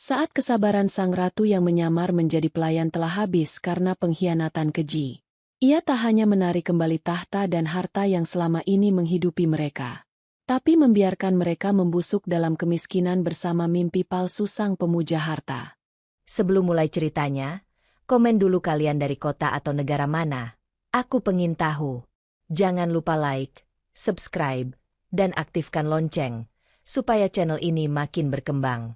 Saat kesabaran sang ratu yang menyamar menjadi pelayan telah habis karena pengkhianatan keji, ia tak hanya menarik kembali tahta dan harta yang selama ini menghidupi mereka, tapi membiarkan mereka membusuk dalam kemiskinan bersama mimpi palsu sang pemuja harta. Sebelum mulai ceritanya, komen dulu kalian dari kota atau negara mana. Aku pengen tahu. Jangan lupa like, subscribe, dan aktifkan lonceng, supaya channel ini makin berkembang.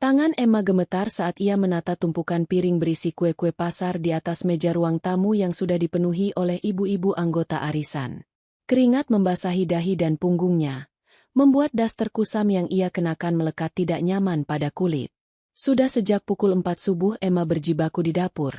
Tangan Emma gemetar saat ia menata tumpukan piring berisi kue-kue pasar di atas meja ruang tamu yang sudah dipenuhi oleh ibu-ibu anggota arisan. Keringat membasahi dahi dan punggungnya, membuat daster kusam yang ia kenakan melekat tidak nyaman pada kulit. Sudah sejak pukul 4 subuh Emma berjibaku di dapur,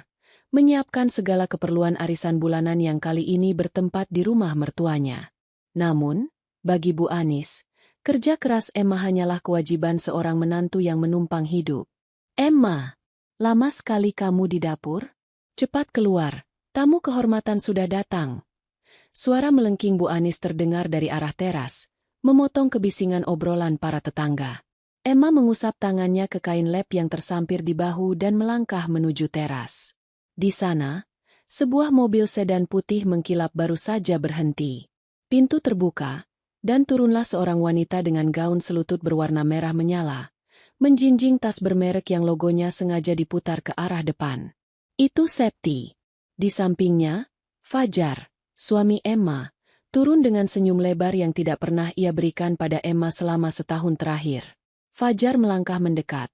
menyiapkan segala keperluan arisan bulanan yang kali ini bertempat di rumah mertuanya. Namun, bagi Bu Anis, kerja keras Emma hanyalah kewajiban seorang menantu yang menumpang hidup. "Emma, lama sekali kamu di dapur? Cepat keluar, tamu kehormatan sudah datang." Suara melengking Bu Anis terdengar dari arah teras, memotong kebisingan obrolan para tetangga. Emma mengusap tangannya ke kain lap yang tersampir di bahu dan melangkah menuju teras. Di sana, sebuah mobil sedan putih mengkilap baru saja berhenti. Pintu terbuka, dan turunlah seorang wanita dengan gaun selutut berwarna merah menyala, menjinjing tas bermerek yang logonya sengaja diputar ke arah depan. Itu Septi. Di sampingnya, Fajar, suami Emma, turun dengan senyum lebar yang tidak pernah ia berikan pada Emma selama setahun terakhir. Fajar melangkah mendekat,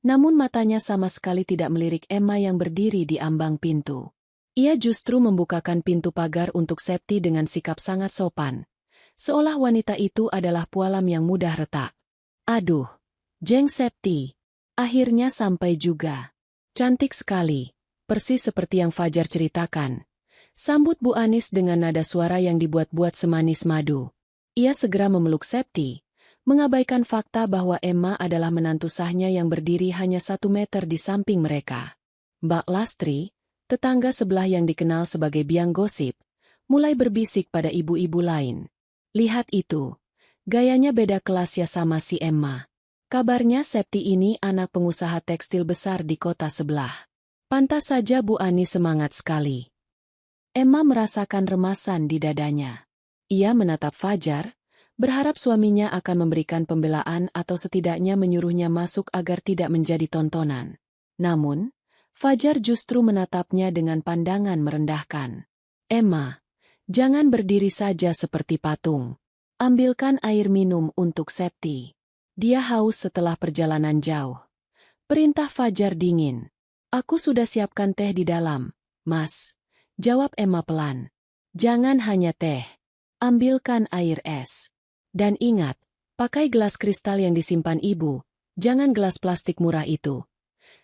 namun matanya sama sekali tidak melirik Emma yang berdiri di ambang pintu. Ia justru membukakan pintu pagar untuk Septi dengan sikap sangat sopan, seolah wanita itu adalah pualam yang mudah retak. "Aduh, Jeng Septi, akhirnya sampai juga. Cantik sekali, persis seperti yang Fajar ceritakan," sambut Bu Anis dengan nada suara yang dibuat-buat semanis madu. Ia segera memeluk Septi, mengabaikan fakta bahwa Emma adalah menantu sahnya yang berdiri hanya 1 meter di samping mereka. Mbak Lastri, tetangga sebelah yang dikenal sebagai biang gosip, mulai berbisik pada ibu-ibu lain. "Lihat itu, gayanya beda kelas ya sama si Emma. Kabarnya Septi ini anak pengusaha tekstil besar di kota sebelah." Pantas saja Bu Ani semangat sekali. Emma merasakan remasan di dadanya. Ia menatap Fajar, berharap suaminya akan memberikan pembelaan atau setidaknya menyuruhnya masuk agar tidak menjadi tontonan. Namun, Fajar justru menatapnya dengan pandangan merendahkan. "Emma, jangan berdiri saja seperti patung. Ambilkan air minum untuk Septi. Dia haus setelah perjalanan jauh." Perintah Fajar dingin. "Aku sudah siapkan teh di dalam, Mas," jawab Emma pelan. "Jangan hanya teh. Ambilkan air es. Dan ingat, pakai gelas kristal yang disimpan ibu, jangan gelas plastik murah itu,"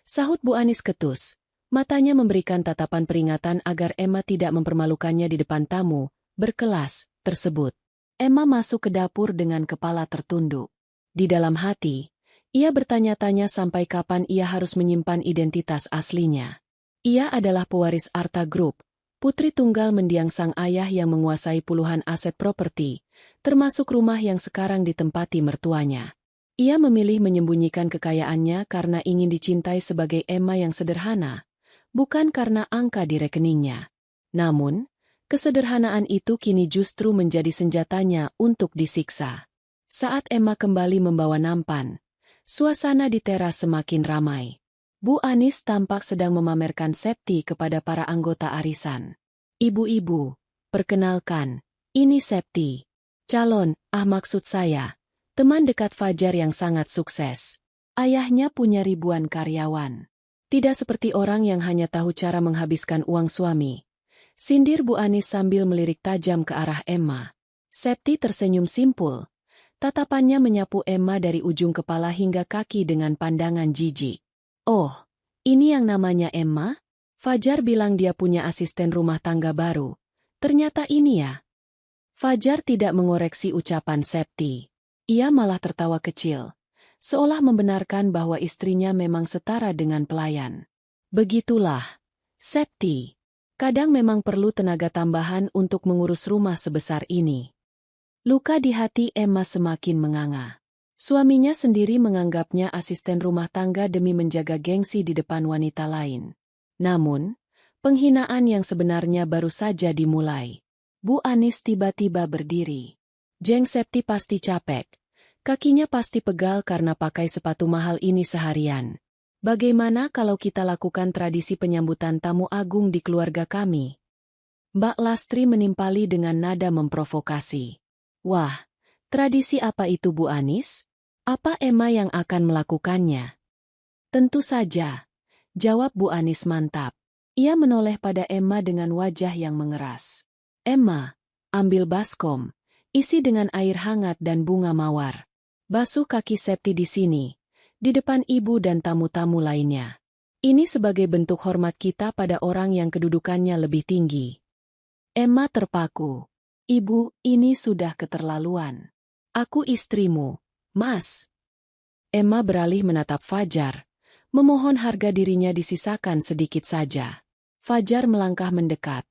sahut Bu Anis ketus. Matanya memberikan tatapan peringatan agar Emma tidak mempermalukannya di depan tamu berkelas tersebut. Emma masuk ke dapur dengan kepala tertunduk. Di dalam hati, ia bertanya-tanya sampai kapan ia harus menyimpan identitas aslinya. Ia adalah pewaris Arta Group, putri tunggal mendiang sang ayah yang menguasai puluhan aset properti, termasuk rumah yang sekarang ditempati mertuanya. Ia memilih menyembunyikan kekayaannya karena ingin dicintai sebagai Emma yang sederhana, bukan karena angka di rekeningnya. Namun, kesederhanaan itu kini justru menjadi senjatanya untuk disiksa. Saat Emma kembali membawa nampan, suasana di teras semakin ramai. Bu Anis tampak sedang memamerkan Septi kepada para anggota arisan. "Ibu-ibu, perkenalkan, ini Septi. Maksud saya, teman dekat Fajar yang sangat sukses. Ayahnya punya ribuan karyawan. Tidak seperti orang yang hanya tahu cara menghabiskan uang suami," sindir Bu Anis sambil melirik tajam ke arah Emma. Septi tersenyum simpul. Tatapannya menyapu Emma dari ujung kepala hingga kaki dengan pandangan jijik. "Oh, ini yang namanya Emma? Fajar bilang dia punya asisten rumah tangga baru. Ternyata ini ya." Fajar tidak mengoreksi ucapan Septi. Ia malah tertawa kecil, seolah membenarkan bahwa istrinya memang setara dengan pelayan. "Begitulah, Septi. Kadang memang perlu tenaga tambahan untuk mengurus rumah sebesar ini." Luka di hati Emma semakin menganga. Suaminya sendiri menganggapnya asisten rumah tangga demi menjaga gengsi di depan wanita lain. Namun, penghinaan yang sebenarnya baru saja dimulai. Bu Anis tiba-tiba berdiri. Jeng Septi pasti capek. Kakinya pasti pegal karena pakai sepatu mahal ini seharian. Bagaimana kalau kita lakukan tradisi penyambutan tamu agung di keluarga kami? Mbak Lastri menimpali dengan nada memprovokasi. Wah, tradisi apa itu Bu Anis? Apa Emma yang akan melakukannya? Tentu saja, jawab Bu Anis mantap. Ia menoleh pada Emma dengan wajah yang mengeras. Emma, ambil baskom, isi dengan air hangat dan bunga mawar. Basuh kaki Septi di sini, di depan ibu dan tamu-tamu lainnya. Ini sebagai bentuk hormat kita pada orang yang kedudukannya lebih tinggi. Emma terpaku. Ibu, ini sudah keterlaluan. Aku istrimu, Mas. Emma beralih menatap Fajar, memohon harga dirinya disisakan sedikit saja. Fajar melangkah mendekat.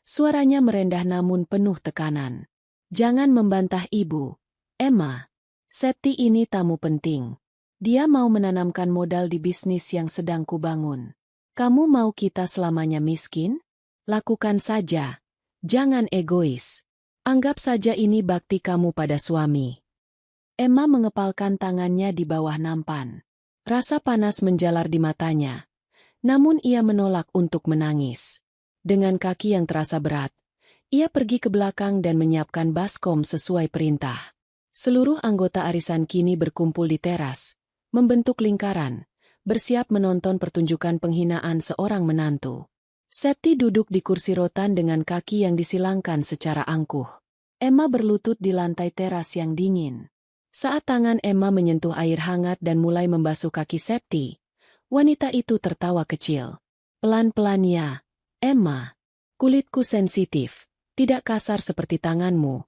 Suaranya merendah namun penuh tekanan. Jangan membantah ibu. Emma, Septi ini tamu penting. Dia mau menanamkan modal di bisnis yang sedang kubangun. Kamu mau kita selamanya miskin? Lakukan saja. Jangan egois. Anggap saja ini bakti kamu pada suami. Emma mengepalkan tangannya di bawah nampan. Rasa panas menjalar di matanya. Namun ia menolak untuk menangis. Dengan kaki yang terasa berat, ia pergi ke belakang dan menyiapkan baskom sesuai perintah. Seluruh anggota arisan kini berkumpul di teras, membentuk lingkaran, bersiap menonton pertunjukan penghinaan seorang menantu. Septi duduk di kursi rotan dengan kaki yang disilangkan secara angkuh. Emma berlutut di lantai teras yang dingin. Saat tangan Emma menyentuh air hangat dan mulai membasuh kaki Septi, wanita itu tertawa kecil. Pelan-pelan ya, Emma. Kulitku sensitif, tidak kasar seperti tanganmu.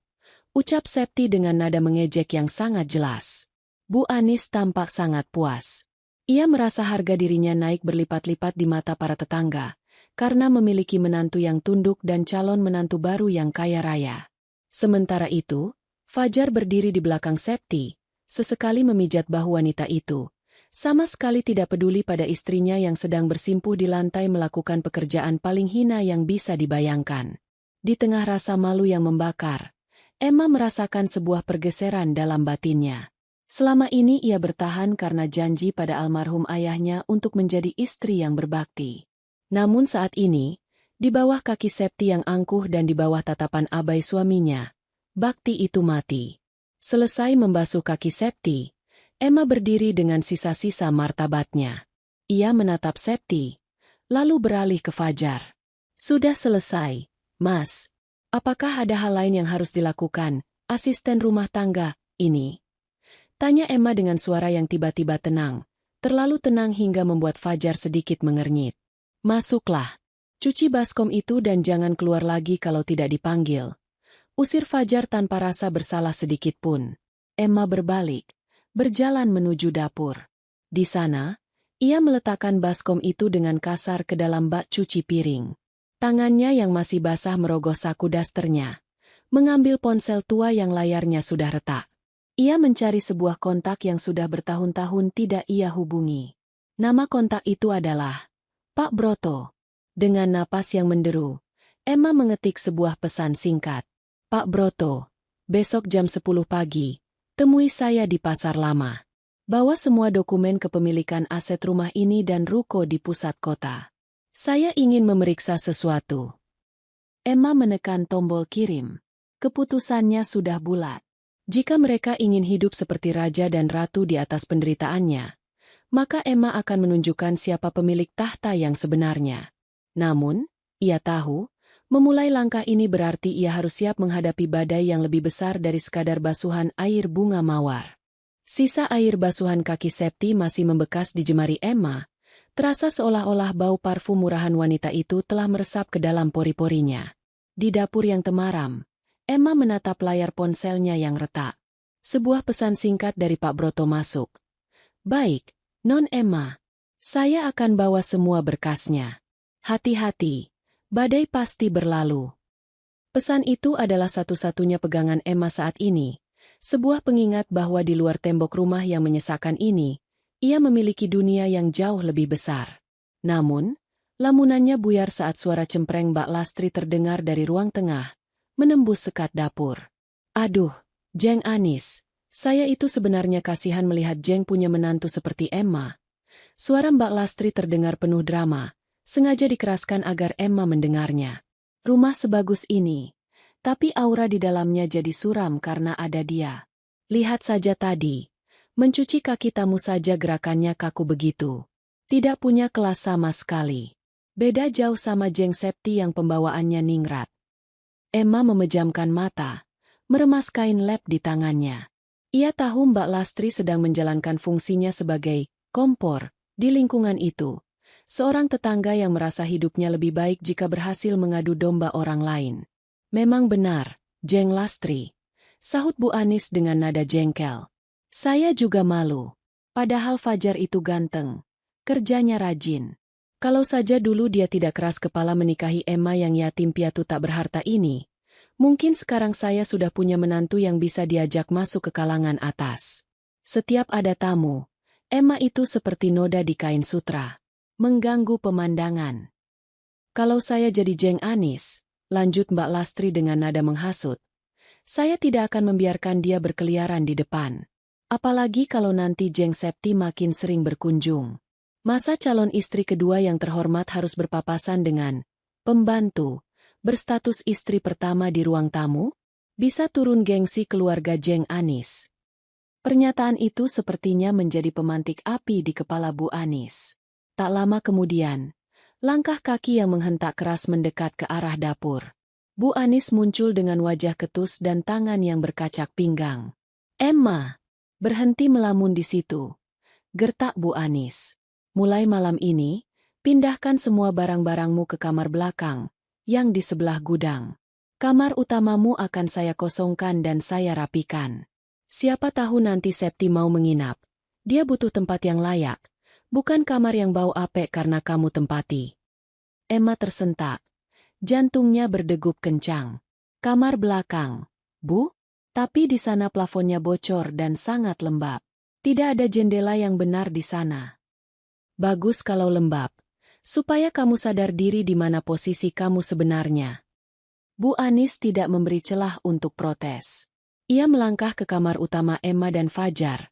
Ucap Septi dengan nada mengejek yang sangat jelas. Bu Anis tampak sangat puas. Ia merasa harga dirinya naik berlipat-lipat di mata para tetangga, karena memiliki menantu yang tunduk dan calon menantu baru yang kaya raya. Sementara itu, Fajar berdiri di belakang Septi, sesekali memijat bahu wanita itu, sama sekali tidak peduli pada istrinya yang sedang bersimpuh di lantai melakukan pekerjaan paling hina yang bisa dibayangkan. Di tengah rasa malu yang membakar, Emma merasakan sebuah pergeseran dalam batinnya. Selama ini ia bertahan karena janji pada almarhum ayahnya untuk menjadi istri yang berbakti. Namun saat ini, di bawah kaki Septi yang angkuh dan di bawah tatapan abai suaminya, bakti itu mati. Selesai membasuh kaki Septi, Emma berdiri dengan sisa-sisa martabatnya. Ia menatap Septi, lalu beralih ke Fajar. Sudah selesai, Mas. Apakah ada hal lain yang harus dilakukan, asisten rumah tangga, ini? Tanya Emma dengan suara yang tiba-tiba tenang, terlalu tenang hingga membuat Fajar sedikit mengernyit. Masuklah. Cuci baskom itu dan jangan keluar lagi kalau tidak dipanggil. Usir Fajar tanpa rasa bersalah sedikit pun. Emma berbalik, berjalan menuju dapur. Di sana, ia meletakkan baskom itu dengan kasar ke dalam bak cuci piring. Tangannya yang masih basah merogoh saku dasternya, mengambil ponsel tua yang layarnya sudah retak. Ia mencari sebuah kontak yang sudah bertahun-tahun tidak ia hubungi. Nama kontak itu adalah Pak Broto. Dengan napas yang menderu, Emma mengetik sebuah pesan singkat. Pak Broto, besok jam 10 pagi, temui saya di Pasar Lama. Bawa semua dokumen kepemilikan aset rumah ini dan ruko di pusat kota. Saya ingin memeriksa sesuatu. Emma menekan tombol kirim. Keputusannya sudah bulat. Jika mereka ingin hidup seperti raja dan ratu di atas penderitaannya, maka Emma akan menunjukkan siapa pemilik tahta yang sebenarnya. Namun, ia tahu, memulai langkah ini berarti ia harus siap menghadapi badai yang lebih besar dari sekadar basuhan air bunga mawar. Sisa air basuhan kaki Septi masih membekas di jemari Emma. Terasa seolah-olah bau parfum murahan wanita itu telah meresap ke dalam pori-porinya. Di dapur yang temaram, Emma menatap layar ponselnya yang retak. Sebuah pesan singkat dari Pak Broto masuk. Baik, Non Emma. Saya akan bawa semua berkasnya. Hati-hati, badai pasti berlalu. Pesan itu adalah satu-satunya pegangan Emma saat ini, Sebuah pengingat bahwa di luar tembok rumah yang menyesakan ini, ia memiliki dunia yang jauh lebih besar. Namun, lamunannya buyar saat suara cempreng Mbak Lastri terdengar dari ruang tengah, menembus sekat dapur. Aduh, Jeng Anis, saya itu sebenarnya kasihan melihat Jeng punya menantu seperti Emma. Suara Mbak Lastri terdengar penuh drama, sengaja dikeraskan agar Emma mendengarnya. Rumah sebagus ini, tapi aura di dalamnya jadi suram karena ada dia. Lihat saja tadi, mencuci kaki tamu saja gerakannya kaku begitu. Tidak punya kelas sama sekali. Beda jauh sama Jeng Septi yang pembawaannya ningrat. Emma memejamkan mata, meremas kain lap di tangannya. Ia tahu Mbak Lastri sedang menjalankan fungsinya sebagai kompor di lingkungan itu. Seorang tetangga yang merasa hidupnya lebih baik jika berhasil mengadu domba orang lain. Memang benar, Jeng Lastri, sahut Bu Anis dengan nada jengkel. Saya juga malu. Padahal Fajar itu ganteng. Kerjanya rajin. Kalau saja dulu dia tidak keras kepala menikahi Emma yang yatim piatu tak berharta ini, mungkin sekarang saya sudah punya menantu yang bisa diajak masuk ke kalangan atas. Setiap ada tamu, Emma itu seperti noda di kain sutra. Mengganggu pemandangan. Kalau saya jadi Jeng Anis, lanjut Mbak Lastri dengan nada menghasut, saya tidak akan membiarkan dia berkeliaran di depan. Apalagi kalau nanti Jeng Septi makin sering berkunjung. Masa calon istri kedua yang terhormat harus berpapasan dengan pembantu, berstatus istri pertama di ruang tamu? Bisa turun gengsi keluarga Jeng Anis. Pernyataan itu sepertinya menjadi pemantik api di kepala Bu Anis. Tak lama kemudian, langkah kaki yang menghentak keras mendekat ke arah dapur. Bu Anis muncul dengan wajah ketus dan tangan yang berkacak pinggang. Emma, berhenti melamun di situ. Gertak Bu Anis. Mulai malam ini, pindahkan semua barang-barangmu ke kamar belakang, yang di sebelah gudang. Kamar utamamu akan saya kosongkan dan saya rapikan. Siapa tahu nanti Septi mau menginap. Dia butuh tempat yang layak. Bukan kamar yang bau apek karena kamu tempati. Emma tersentak. Jantungnya berdegup kencang. Kamar belakang, Bu? Tapi di sana plafonnya bocor dan sangat lembab. Tidak ada jendela yang benar di sana. Bagus kalau lembab. Supaya kamu sadar diri di mana posisi kamu sebenarnya. Bu Anis tidak memberi celah untuk protes. Ia melangkah ke kamar utama Emma dan Fajar.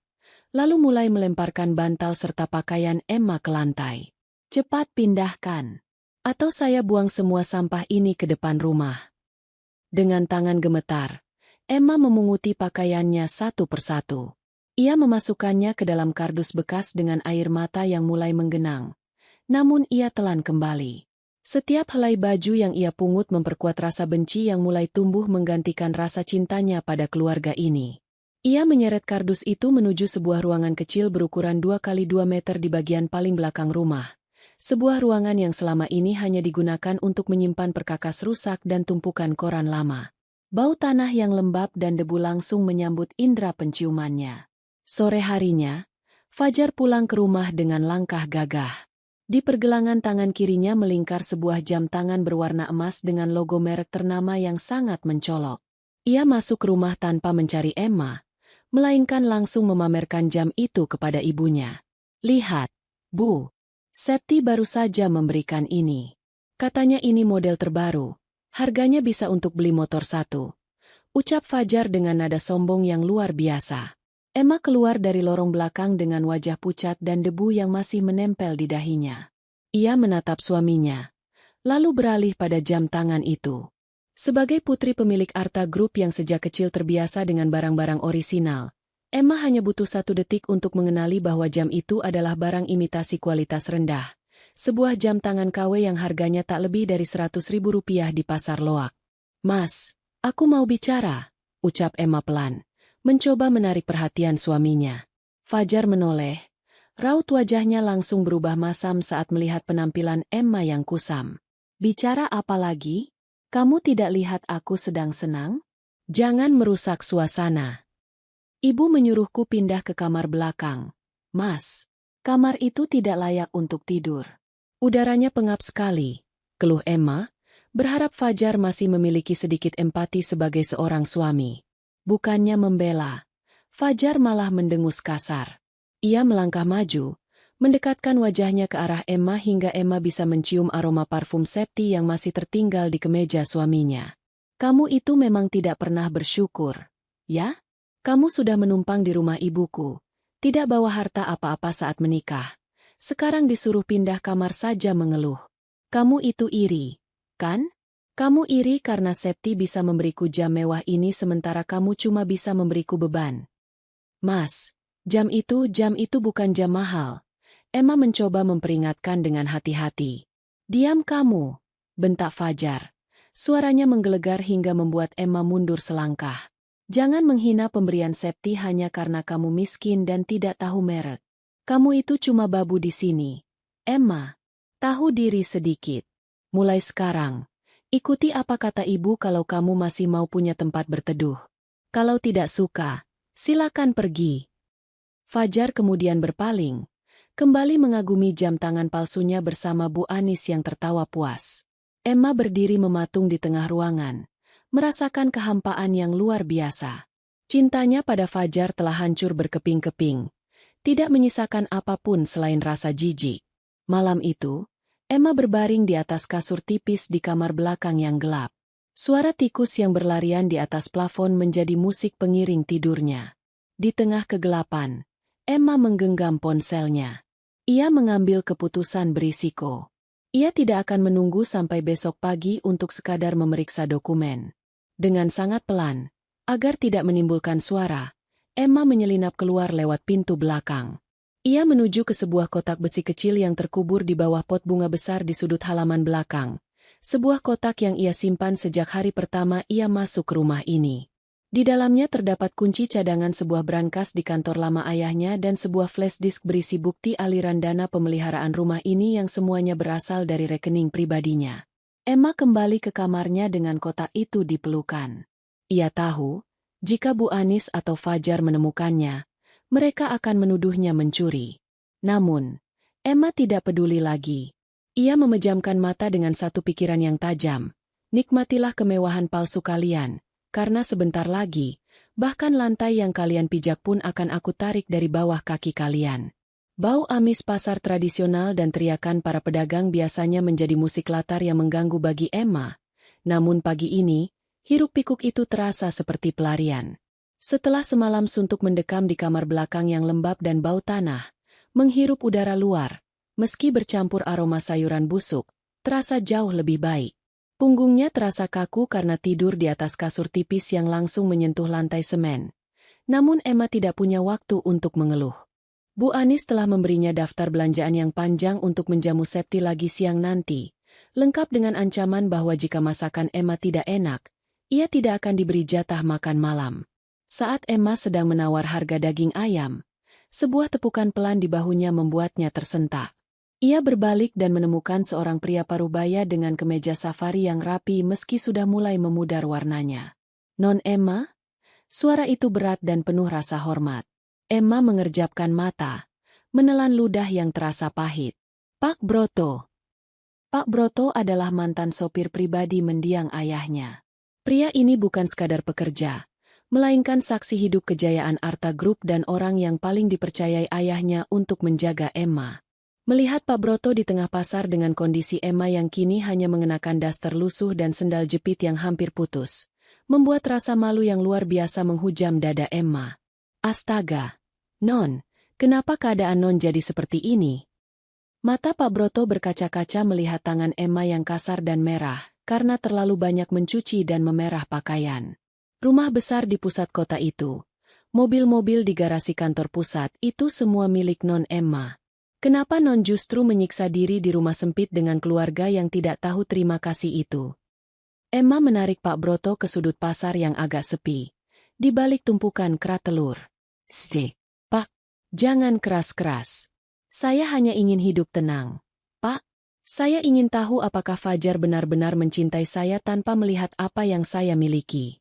Lalu mulai melemparkan bantal serta pakaian Emma ke lantai. Cepat pindahkan. Atau saya buang semua sampah ini ke depan rumah. Dengan tangan gemetar, Emma memunguti pakaiannya satu persatu. Ia memasukkannya ke dalam kardus bekas dengan air mata yang mulai menggenang. Namun ia telan kembali. Setiap helai baju yang ia pungut memperkuat rasa benci yang mulai tumbuh menggantikan rasa cintanya pada keluarga ini. Ia menyeret kardus itu menuju sebuah ruangan kecil berukuran 2 kali 2 meter di bagian paling belakang rumah. Sebuah ruangan yang selama ini hanya digunakan untuk menyimpan perkakas rusak dan tumpukan koran lama. Bau tanah yang lembab dan debu langsung menyambut indera penciumannya. Sore harinya, Fajar pulang ke rumah dengan langkah gagah. Di pergelangan tangan kirinya melingkar sebuah jam tangan berwarna emas dengan logo merek ternama yang sangat mencolok. Ia masuk rumah tanpa mencari Emma, melainkan langsung memamerkan jam itu kepada ibunya. Lihat, Bu. Septi baru saja memberikan ini. Katanya ini model terbaru. Harganya bisa untuk beli motor satu. Ucap Fajar dengan nada sombong yang luar biasa. Emma keluar dari lorong belakang dengan wajah pucat dan debu yang masih menempel di dahinya. Ia menatap suaminya, lalu beralih pada jam tangan itu. Sebagai putri pemilik Arta Group yang sejak kecil terbiasa dengan barang-barang orisinal, Emma hanya butuh 1 detik untuk mengenali bahwa jam itu adalah barang imitasi kualitas rendah. Sebuah jam tangan KW yang harganya tak lebih dari Rp100.000 di pasar loak. Mas, aku mau bicara, ucap Emma pelan, mencoba menarik perhatian suaminya. Fajar menoleh, raut wajahnya langsung berubah masam saat melihat penampilan Emma yang kusam. Bicara apa lagi? Kamu tidak lihat aku sedang senang? Jangan merusak suasana. Ibu menyuruhku pindah ke kamar belakang. Mas, kamar itu tidak layak untuk tidur. Udaranya pengap sekali, keluh Emma, berharap Fajar masih memiliki sedikit empati sebagai seorang suami. Bukannya membela, Fajar malah mendengus kasar. Ia melangkah maju, mendekatkan wajahnya ke arah Emma hingga Emma bisa mencium aroma parfum Septi yang masih tertinggal di kemeja suaminya. Kamu itu memang tidak pernah bersyukur, ya? Kamu sudah menumpang di rumah ibuku, tidak bawa harta apa-apa saat menikah. Sekarang disuruh pindah kamar saja mengeluh. Kamu itu iri, kan? Kamu iri karena Septi bisa memberiku jam mewah ini sementara kamu cuma bisa memberiku beban. Mas, jam itu bukan jam mahal. Emma mencoba memperingatkan dengan hati-hati. Diam kamu, bentak Fajar. Suaranya menggelegar hingga membuat Emma mundur selangkah. Jangan menghina pemberian Septi hanya karena kamu miskin dan tidak tahu merek. Kamu itu cuma babu di sini. Emma, tahu diri sedikit. Mulai sekarang, ikuti apa kata ibu kalau kamu masih mau punya tempat berteduh. Kalau tidak suka, silakan pergi. Fajar kemudian berpaling, kembali mengagumi jam tangan palsunya bersama Bu Anis yang tertawa puas. Emma berdiri mematung di tengah ruangan, merasakan kehampaan yang luar biasa. Cintanya pada Fajar telah hancur berkeping-keping, tidak menyisakan apapun selain rasa jijik. Malam itu, Emma berbaring di atas kasur tipis di kamar belakang yang gelap. Suara tikus yang berlarian di atas plafon menjadi musik pengiring tidurnya. Di tengah kegelapan, Emma menggenggam ponselnya. Ia mengambil keputusan berisiko. Ia tidak akan menunggu sampai besok pagi untuk sekadar memeriksa dokumen. Dengan sangat pelan, agar tidak menimbulkan suara, Emma menyelinap keluar lewat pintu belakang. Ia menuju ke sebuah kotak besi kecil yang terkubur di bawah pot bunga besar di sudut halaman belakang. Sebuah kotak yang ia simpan sejak hari pertama ia masuk ke rumah ini. Di dalamnya terdapat kunci cadangan sebuah brankas di kantor lama ayahnya dan sebuah flash disk berisi bukti aliran dana pemeliharaan rumah ini yang semuanya berasal dari rekening pribadinya. Emma kembali ke kamarnya dengan kotak itu di pelukan. Ia tahu, jika Bu Anis atau Fajar menemukannya, mereka akan menuduhnya mencuri. Namun, Emma tidak peduli lagi. Ia memejamkan mata dengan satu pikiran yang tajam. Nikmatilah kemewahan palsu kalian, karena sebentar lagi, bahkan lantai yang kalian pijak pun akan aku tarik dari bawah kaki kalian. Bau amis pasar tradisional dan teriakan para pedagang biasanya menjadi musik latar yang mengganggu bagi Emma. Namun pagi ini, hiruk-pikuk itu terasa seperti pelarian. Setelah semalam suntuk mendekam di kamar belakang yang lembab dan bau tanah, menghirup udara luar, meski bercampur aroma sayuran busuk, terasa jauh lebih baik. Punggungnya terasa kaku karena tidur di atas kasur tipis yang langsung menyentuh lantai semen. Namun Emma tidak punya waktu untuk mengeluh. Bu Anis telah memberinya daftar belanjaan yang panjang untuk menjamu Septi lagi siang nanti, lengkap dengan ancaman bahwa jika masakan Emma tidak enak, ia tidak akan diberi jatah makan malam. Saat Emma sedang menawar harga daging ayam, sebuah tepukan pelan di bahunya membuatnya tersentak. Ia berbalik dan menemukan seorang pria parubaya dengan kemeja safari yang rapi meski sudah mulai memudar warnanya. "Non Emma?" Suara itu berat dan penuh rasa hormat. Emma mengerjapkan mata, menelan ludah yang terasa pahit. "Pak Broto." Pak Broto adalah mantan sopir pribadi mendiang ayahnya. Pria ini bukan sekadar pekerja, melainkan saksi hidup kejayaan Arta Group dan orang yang paling dipercayai ayahnya untuk menjaga Emma. Melihat Pak Broto di tengah pasar dengan kondisi Emma yang kini hanya mengenakan daster lusuh dan sendal jepit yang hampir putus, membuat rasa malu yang luar biasa menghujam dada Emma. "Astaga, Non, kenapa keadaan Non jadi seperti ini?" Mata Pak Broto berkaca-kaca melihat tangan Emma yang kasar dan merah, karena terlalu banyak mencuci dan memerah pakaian. Rumah besar di pusat kota itu, mobil-mobil di garasi kantor pusat, itu semua milik Non Emma. Kenapa Non justru menyiksa diri di rumah sempit dengan keluarga yang tidak tahu terima kasih itu? Emma menarik Pak Broto ke sudut pasar yang agak sepi, di balik tumpukan kerak telur. Pak, jangan keras-keras. Saya hanya ingin hidup tenang. Pak, saya ingin tahu apakah Fajar benar-benar mencintai saya tanpa melihat apa yang saya miliki."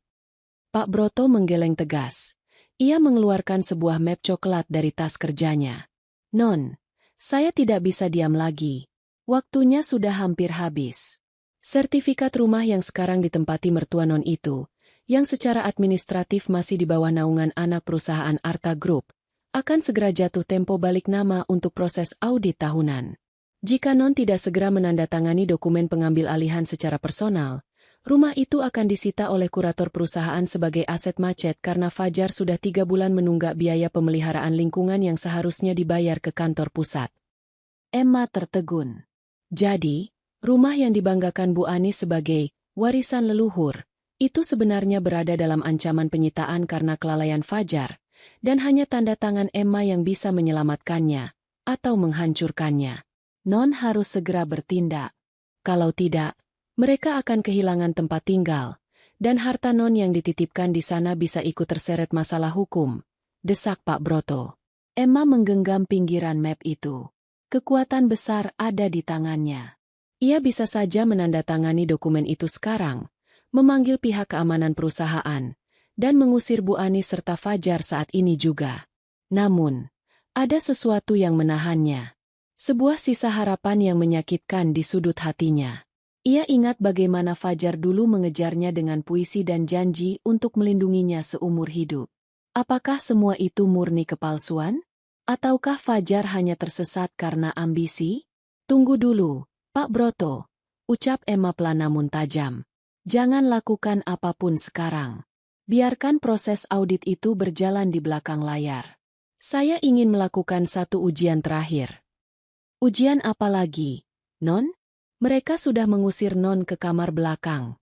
Pak Broto menggeleng tegas. Ia mengeluarkan sebuah map coklat dari tas kerjanya. "Non, saya tidak bisa diam lagi. Waktunya sudah hampir habis. Sertifikat rumah yang sekarang ditempati mertua Non itu, yang secara administratif masih di bawah naungan anak perusahaan Arta Group, akan segera jatuh tempo balik nama untuk proses audit tahunan. Jika Non tidak segera menandatangani dokumen pengambil alihan secara personal, rumah itu akan disita oleh kurator perusahaan sebagai aset macet karena Fajar sudah 3 bulan menunggak biaya pemeliharaan lingkungan yang seharusnya dibayar ke kantor pusat. Emma tertegun. Jadi, rumah yang dibanggakan Bu Ani sebagai warisan leluhur, itu sebenarnya berada dalam ancaman penyitaan karena kelalaian Fajar, dan hanya tanda tangan Emma yang bisa menyelamatkannya, atau menghancurkannya. Non harus segera bertindak. Kalau tidak, mereka akan kehilangan tempat tinggal, dan harta Non yang dititipkan di sana bisa ikut terseret masalah hukum, desak Pak Broto. Emma menggenggam pinggiran map itu. Kekuatan besar ada di tangannya. Ia bisa saja menandatangani dokumen itu sekarang, memanggil pihak keamanan perusahaan, dan mengusir Bu Ani serta Fajar saat ini juga. Namun, ada sesuatu yang menahannya. Sebuah sisa harapan yang menyakitkan di sudut hatinya. Ia ingat bagaimana Fajar dulu mengejarnya dengan puisi dan janji untuk melindunginya seumur hidup. Apakah semua itu murni kepalsuan? Ataukah Fajar hanya tersesat karena ambisi? Tunggu dulu, Pak Broto, ucap Emma pelan namun tajam. Jangan lakukan apapun sekarang. Biarkan proses audit itu berjalan di belakang layar. Saya ingin melakukan satu ujian terakhir. Ujian apa lagi, Non? Mereka sudah mengusir Non ke kamar belakang.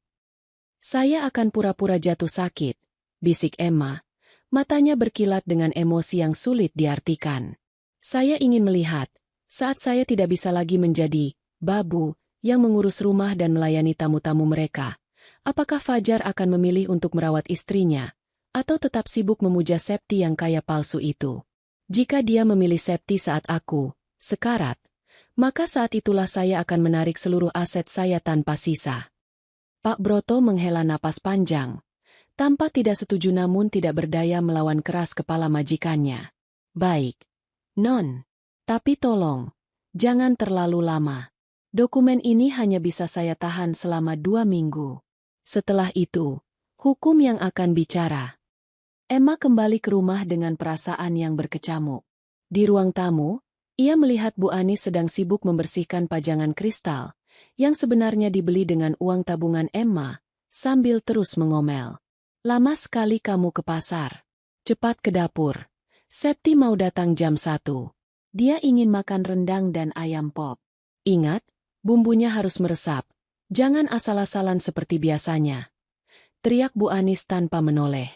Saya akan pura-pura jatuh sakit, bisik Emma. Matanya berkilat dengan emosi yang sulit diartikan. Saya ingin melihat, saat saya tidak bisa lagi menjadi babu yang mengurus rumah dan melayani tamu-tamu mereka. Apakah Fajar akan memilih untuk merawat istrinya, atau tetap sibuk memuja Septi yang kaya palsu itu? Jika dia memilih Septi saat aku sekarat, maka saat itulah saya akan menarik seluruh aset saya tanpa sisa. Pak Broto menghela napas panjang. Tampak tidak setuju namun tidak berdaya melawan keras kepala majikannya. Baik, Non. Tapi tolong, jangan terlalu lama. Dokumen ini hanya bisa saya tahan selama 2 minggu. Setelah itu, hukum yang akan bicara. Emma kembali ke rumah dengan perasaan yang berkecamuk. Di ruang tamu, ia melihat Bu Ani sedang sibuk membersihkan pajangan kristal, yang sebenarnya dibeli dengan uang tabungan Emma, sambil terus mengomel. Lama sekali kamu ke pasar. Cepat ke dapur. Septi mau datang jam 1. Dia ingin makan rendang dan ayam pop. Ingat, bumbunya harus meresap. Jangan asal-asalan seperti biasanya. Teriak Bu Anis tanpa menoleh.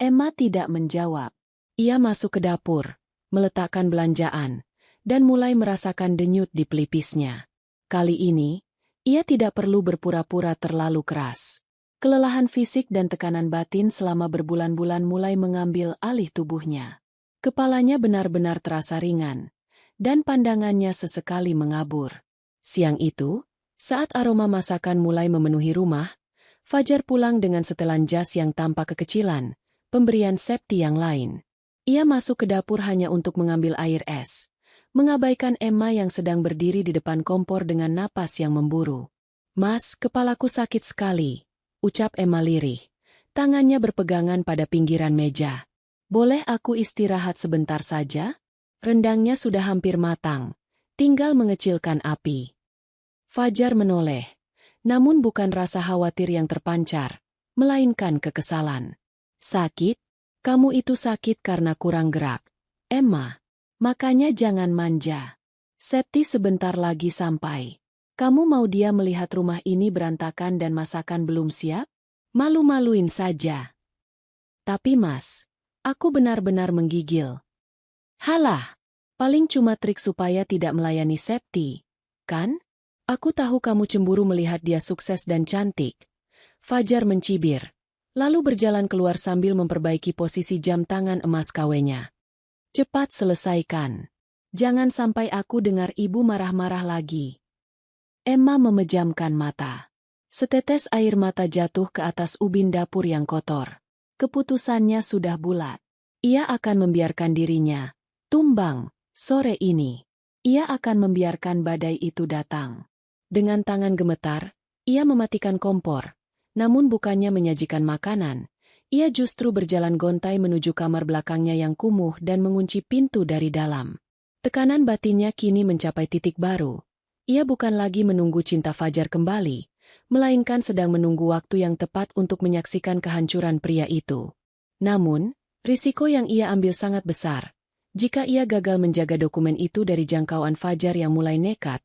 Emma tidak menjawab. Ia masuk ke dapur, meletakkan belanjaan, dan mulai merasakan denyut di pelipisnya. Kali ini, ia tidak perlu berpura-pura terlalu keras. Kelelahan fisik dan tekanan batin selama berbulan-bulan mulai mengambil alih tubuhnya. Kepalanya benar-benar terasa ringan, dan pandangannya sesekali mengabur. Siang itu, saat aroma masakan mulai memenuhi rumah, Fajar pulang dengan setelan jas yang tampak kekecilan, pemberian Septi yang lain. Ia masuk ke dapur hanya untuk mengambil air es, mengabaikan Emma yang sedang berdiri di depan kompor dengan napas yang memburu. Mas, kepalaku sakit sekali, ucap Emma lirih. Tangannya berpegangan pada pinggiran meja. Boleh aku istirahat sebentar saja? Rendangnya sudah hampir matang, tinggal mengecilkan api. Fajar menoleh, namun bukan rasa khawatir yang terpancar, melainkan kekesalan. Sakit? Kamu itu sakit karena kurang gerak, Emma. Makanya jangan manja. Septi sebentar lagi sampai. Kamu mau dia melihat rumah ini berantakan dan masakan belum siap? Malu-maluin saja. Tapi Mas, aku benar-benar menggigil. Halah, paling cuma trik supaya tidak melayani Septi, kan? Aku tahu kamu cemburu melihat dia sukses dan cantik. Fajar mencibir, lalu berjalan keluar sambil memperbaiki posisi jam tangan emas KW-nya. Cepat selesaikan. Jangan sampai aku dengar ibu marah-marah lagi. Emma memejamkan mata. Setetes air mata jatuh ke atas ubin dapur yang kotor. Keputusannya sudah bulat. Ia akan membiarkan dirinya tumbang sore ini. Ia akan membiarkan badai itu datang. Dengan tangan gemetar, ia mematikan kompor. Namun bukannya menyajikan makanan, ia justru berjalan gontai menuju kamar belakangnya yang kumuh dan mengunci pintu dari dalam. Tekanan batinnya kini mencapai titik baru. Ia bukan lagi menunggu cinta Fajar kembali, melainkan sedang menunggu waktu yang tepat untuk menyaksikan kehancuran pria itu. Namun, risiko yang ia ambil sangat besar. Jika ia gagal menjaga dokumen itu dari jangkauan Fajar yang mulai nekat,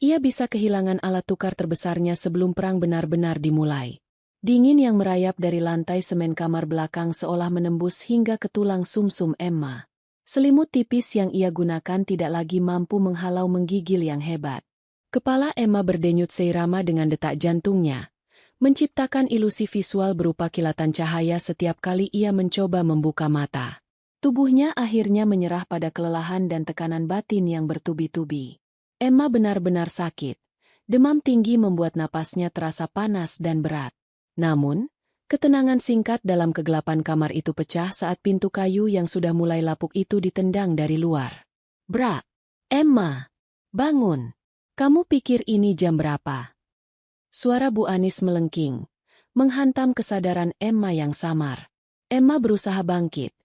ia bisa kehilangan alat tukar terbesarnya sebelum perang benar-benar dimulai. Dingin yang merayap dari lantai semen kamar belakang seolah menembus hingga ke tulang sumsum Emma. Selimut tipis yang ia gunakan tidak lagi mampu menghalau menggigil yang hebat. Kepala Emma berdenyut seirama dengan detak jantungnya, menciptakan ilusi visual berupa kilatan cahaya setiap kali ia mencoba membuka mata. Tubuhnya akhirnya menyerah pada kelelahan dan tekanan batin yang bertubi-tubi. Emma benar-benar sakit. Demam tinggi membuat napasnya terasa panas dan berat. Namun, ketenangan singkat dalam kegelapan kamar itu pecah saat pintu kayu yang sudah mulai lapuk itu ditendang dari luar. "Bra! Emma! Bangun! Kamu pikir ini jam berapa?" Suara Bu Anis melengking, menghantam kesadaran Emma yang samar. Emma berusaha bangkit,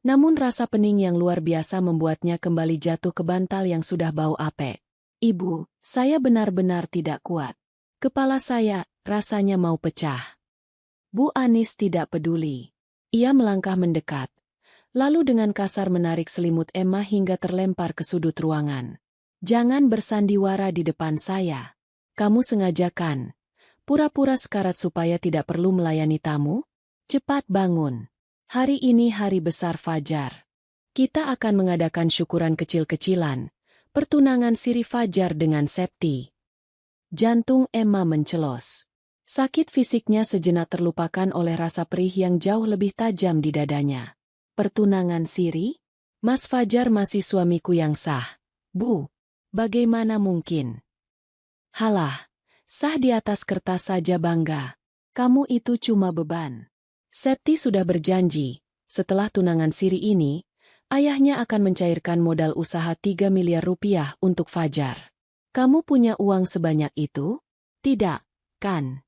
namun rasa pening yang luar biasa membuatnya kembali jatuh ke bantal yang sudah bau apek. "Ibu, saya benar-benar tidak kuat. Kepala saya rasanya mau pecah." Bu Anis tidak peduli. Ia melangkah mendekat, lalu dengan kasar menarik selimut Emma hingga terlempar ke sudut ruangan. "Jangan bersandiwara di depan saya. Kamu sengaja kan? Pura-pura sekarat supaya tidak perlu melayani tamu? Cepat bangun. Hari ini hari besar Fajar. Kita akan mengadakan syukuran kecil-kecilan, pertunangan siri Fajar dengan Septi." Jantung Emma mencelos. Sakit fisiknya sejenak terlupakan oleh rasa perih yang jauh lebih tajam di dadanya. "Pertunangan siri? Mas Fajar masih suamiku yang sah. Bu, bagaimana mungkin?" "Halah, sah di atas kertas saja Bangga. Kamu itu cuma beban." Septi sudah berjanji, setelah tunangan siri ini, ayahnya akan mencairkan modal usaha 3 miliar rupiah untuk Fajar. "Kamu punya uang sebanyak itu? Tidak, kan?"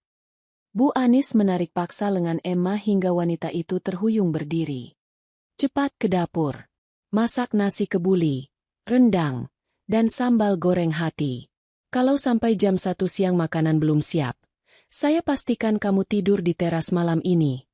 Bu Anis menarik paksa lengan Emma hingga wanita itu terhuyung berdiri. "Cepat ke dapur. Masak nasi kebuli, rendang, dan sambal goreng hati. Kalau sampai jam 1 siang makanan belum siap, saya pastikan kamu tidur di teras malam ini."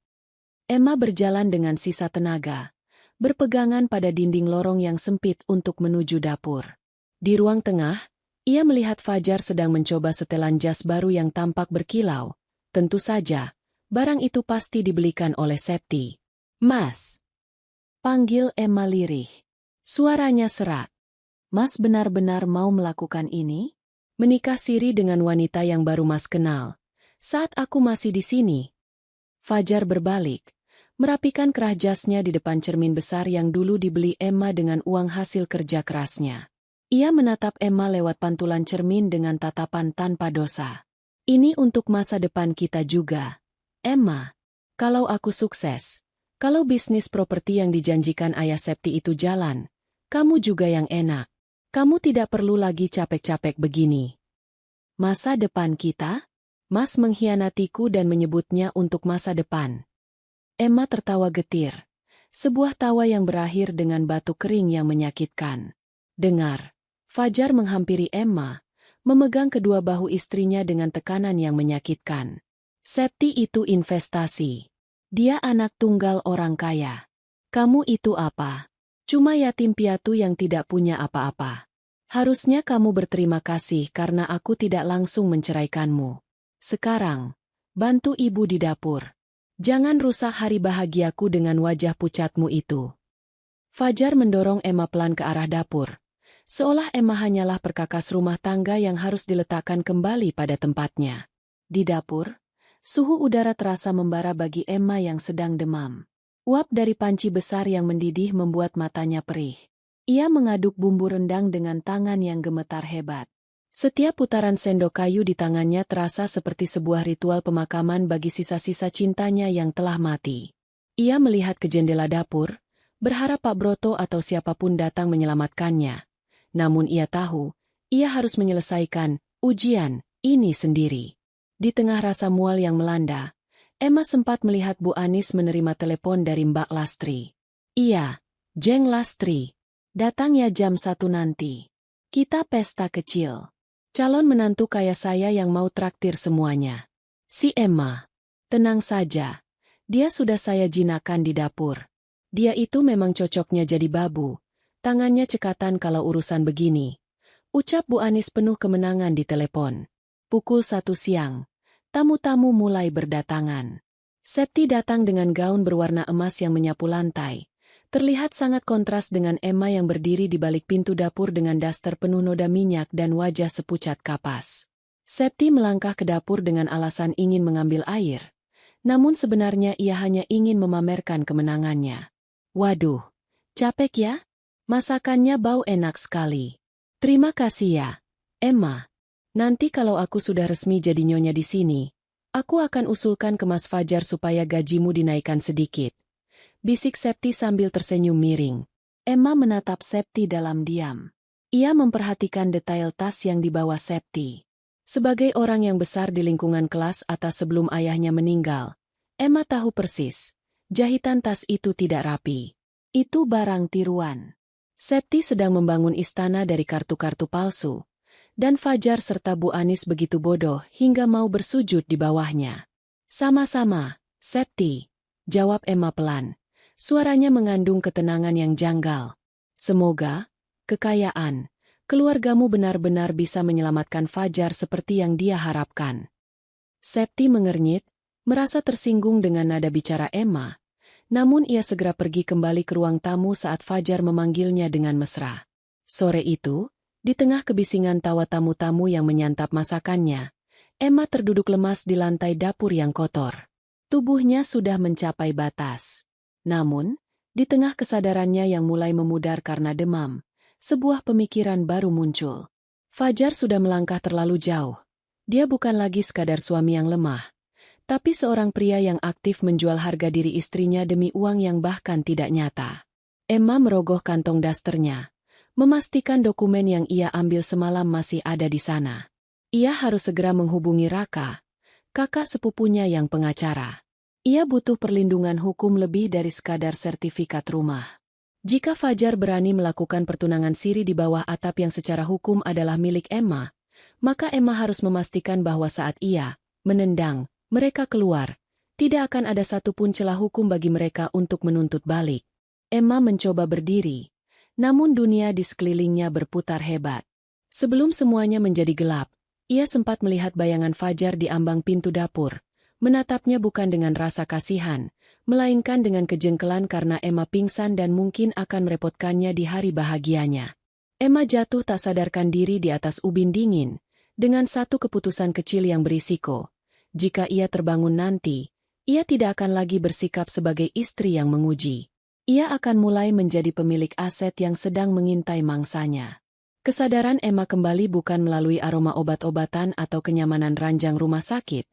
Emma berjalan dengan sisa tenaga, berpegangan pada dinding lorong yang sempit untuk menuju dapur. Di ruang tengah, ia melihat Fajar sedang mencoba setelan jas baru yang tampak berkilau. Tentu saja, barang itu pasti dibelikan oleh Septi. "Mas!" panggil Emma lirih. Suaranya serak. "Mas benar-benar mau melakukan ini? Menikah siri dengan wanita yang baru Mas kenal, saat aku masih di sini?" Fajar berbalik, merapikan kerah jasnya di depan cermin besar yang dulu dibeli Emma dengan uang hasil kerja kerasnya. Ia menatap Emma lewat pantulan cermin dengan tatapan tanpa dosa. "Ini untuk masa depan kita juga, Emma. Kalau aku sukses, kalau bisnis properti yang dijanjikan ayah Septi itu jalan, kamu juga yang enak. Kamu tidak perlu lagi capek-capek begini." "Masa depan kita?" Mas mengkhianatiku dan menyebutnya untuk masa depan. Emma tertawa getir, sebuah tawa yang berakhir dengan batuk kering yang menyakitkan. "Dengar." Fajar menghampiri Emma, memegang kedua bahu istrinya dengan tekanan yang menyakitkan. "Septi itu investasi. Dia anak tunggal orang kaya. Kamu itu apa? Cuma yatim piatu yang tidak punya apa-apa. Harusnya kamu berterima kasih karena aku tidak langsung menceraikanmu. Sekarang, bantu ibu di dapur. Jangan rusak hari bahagiaku dengan wajah pucatmu itu." Fajar mendorong Emma pelan ke arah dapur, seolah Emma hanyalah perkakas rumah tangga yang harus diletakkan kembali pada tempatnya. Di dapur, suhu udara terasa membara bagi Emma yang sedang demam. Uap dari panci besar yang mendidih membuat matanya perih. Ia mengaduk bumbu rendang dengan tangan yang gemetar hebat. Setiap putaran sendok kayu di tangannya terasa seperti sebuah ritual pemakaman bagi sisa-sisa cintanya yang telah mati. Ia melihat ke jendela dapur, berharap Pak Broto atau siapapun datang menyelamatkannya. Namun ia tahu, ia harus menyelesaikan ujian ini sendiri. Di tengah rasa mual yang melanda, Emma sempat melihat Bu Anis menerima telepon dari Mbak Lastri. Iya, Jeng Lastri. Datang ya jam 1 nanti. Kita pesta kecil. Calon menantu kaya saya yang mau traktir semuanya. Si Emma. Tenang saja. Dia sudah saya jinakkan di dapur. Dia itu memang cocoknya jadi babu. Tangannya cekatan kalau urusan begini. Ucap Bu Anis penuh kemenangan di telepon. Pukul 1 siang. Tamu-tamu mulai berdatangan. Septi datang dengan gaun berwarna emas yang menyapu lantai. Terlihat sangat kontras dengan Emma yang berdiri di balik pintu dapur dengan daster penuh noda minyak dan wajah sepucat kapas. Septi melangkah ke dapur dengan alasan ingin mengambil air. Namun sebenarnya ia hanya ingin memamerkan kemenangannya. Waduh, capek ya? Masakannya bau enak sekali. Terima kasih ya, Emma. Nanti kalau aku sudah resmi jadi nyonya di sini, aku akan usulkan ke Mas Fajar supaya gajimu dinaikkan sedikit. Bisik Septi sambil tersenyum miring. Emma menatap Septi dalam diam. Ia memperhatikan detail tas yang dibawa Septi. Sebagai orang yang besar di lingkungan kelas atas sebelum ayahnya meninggal, Emma tahu persis, jahitan tas itu tidak rapi. Itu barang tiruan. Septi sedang membangun istana dari kartu-kartu palsu. Dan Fajar serta Bu Anis begitu bodoh hingga mau bersujud di bawahnya. Sama-sama, Septi, jawab Emma pelan. Suaranya mengandung ketenangan yang janggal. Semoga, kekayaan, keluargamu benar-benar bisa menyelamatkan Fajar seperti yang dia harapkan. Septi mengernyit, merasa tersinggung dengan nada bicara Emma. Namun ia segera pergi kembali ke ruang tamu saat Fajar memanggilnya dengan mesra. Sore itu, di tengah kebisingan tawa tamu-tamu yang menyantap masakannya, Emma terduduk lemas di lantai dapur yang kotor. Tubuhnya sudah mencapai batas. Namun, di tengah kesadarannya yang mulai memudar karena demam, sebuah pemikiran baru muncul. Fajar sudah melangkah terlalu jauh. Dia bukan lagi sekadar suami yang lemah, tapi seorang pria yang aktif menjual harga diri istrinya demi uang yang bahkan tidak nyata. Emma merogoh kantong dasternya. Memastikan dokumen yang ia ambil semalam masih ada di sana. Ia harus segera menghubungi Raka, kakak sepupunya yang pengacara. Ia butuh perlindungan hukum lebih dari sekadar sertifikat rumah. Jika Fajar berani melakukan pertunangan siri di bawah atap yang secara hukum adalah milik Emma, maka Emma harus memastikan bahwa saat ia menendang mereka keluar, tidak akan ada satupun celah hukum bagi mereka untuk menuntut balik. Emma mencoba berdiri. Namun dunia di sekelilingnya berputar hebat. Sebelum semuanya menjadi gelap, ia sempat melihat bayangan Fajar di ambang pintu dapur, menatapnya bukan dengan rasa kasihan, melainkan dengan kejengkelan karena Emma pingsan dan mungkin akan merepotkannya di hari bahagianya. Emma jatuh tak sadarkan diri di atas ubin dingin, dengan satu keputusan kecil yang berisiko. Jika ia terbangun nanti, ia tidak akan lagi bersikap sebagai istri yang menguji. Ia akan mulai menjadi pemilik aset yang sedang mengintai mangsanya. Kesadaran Emma kembali bukan melalui aroma obat-obatan atau kenyamanan ranjang rumah sakit,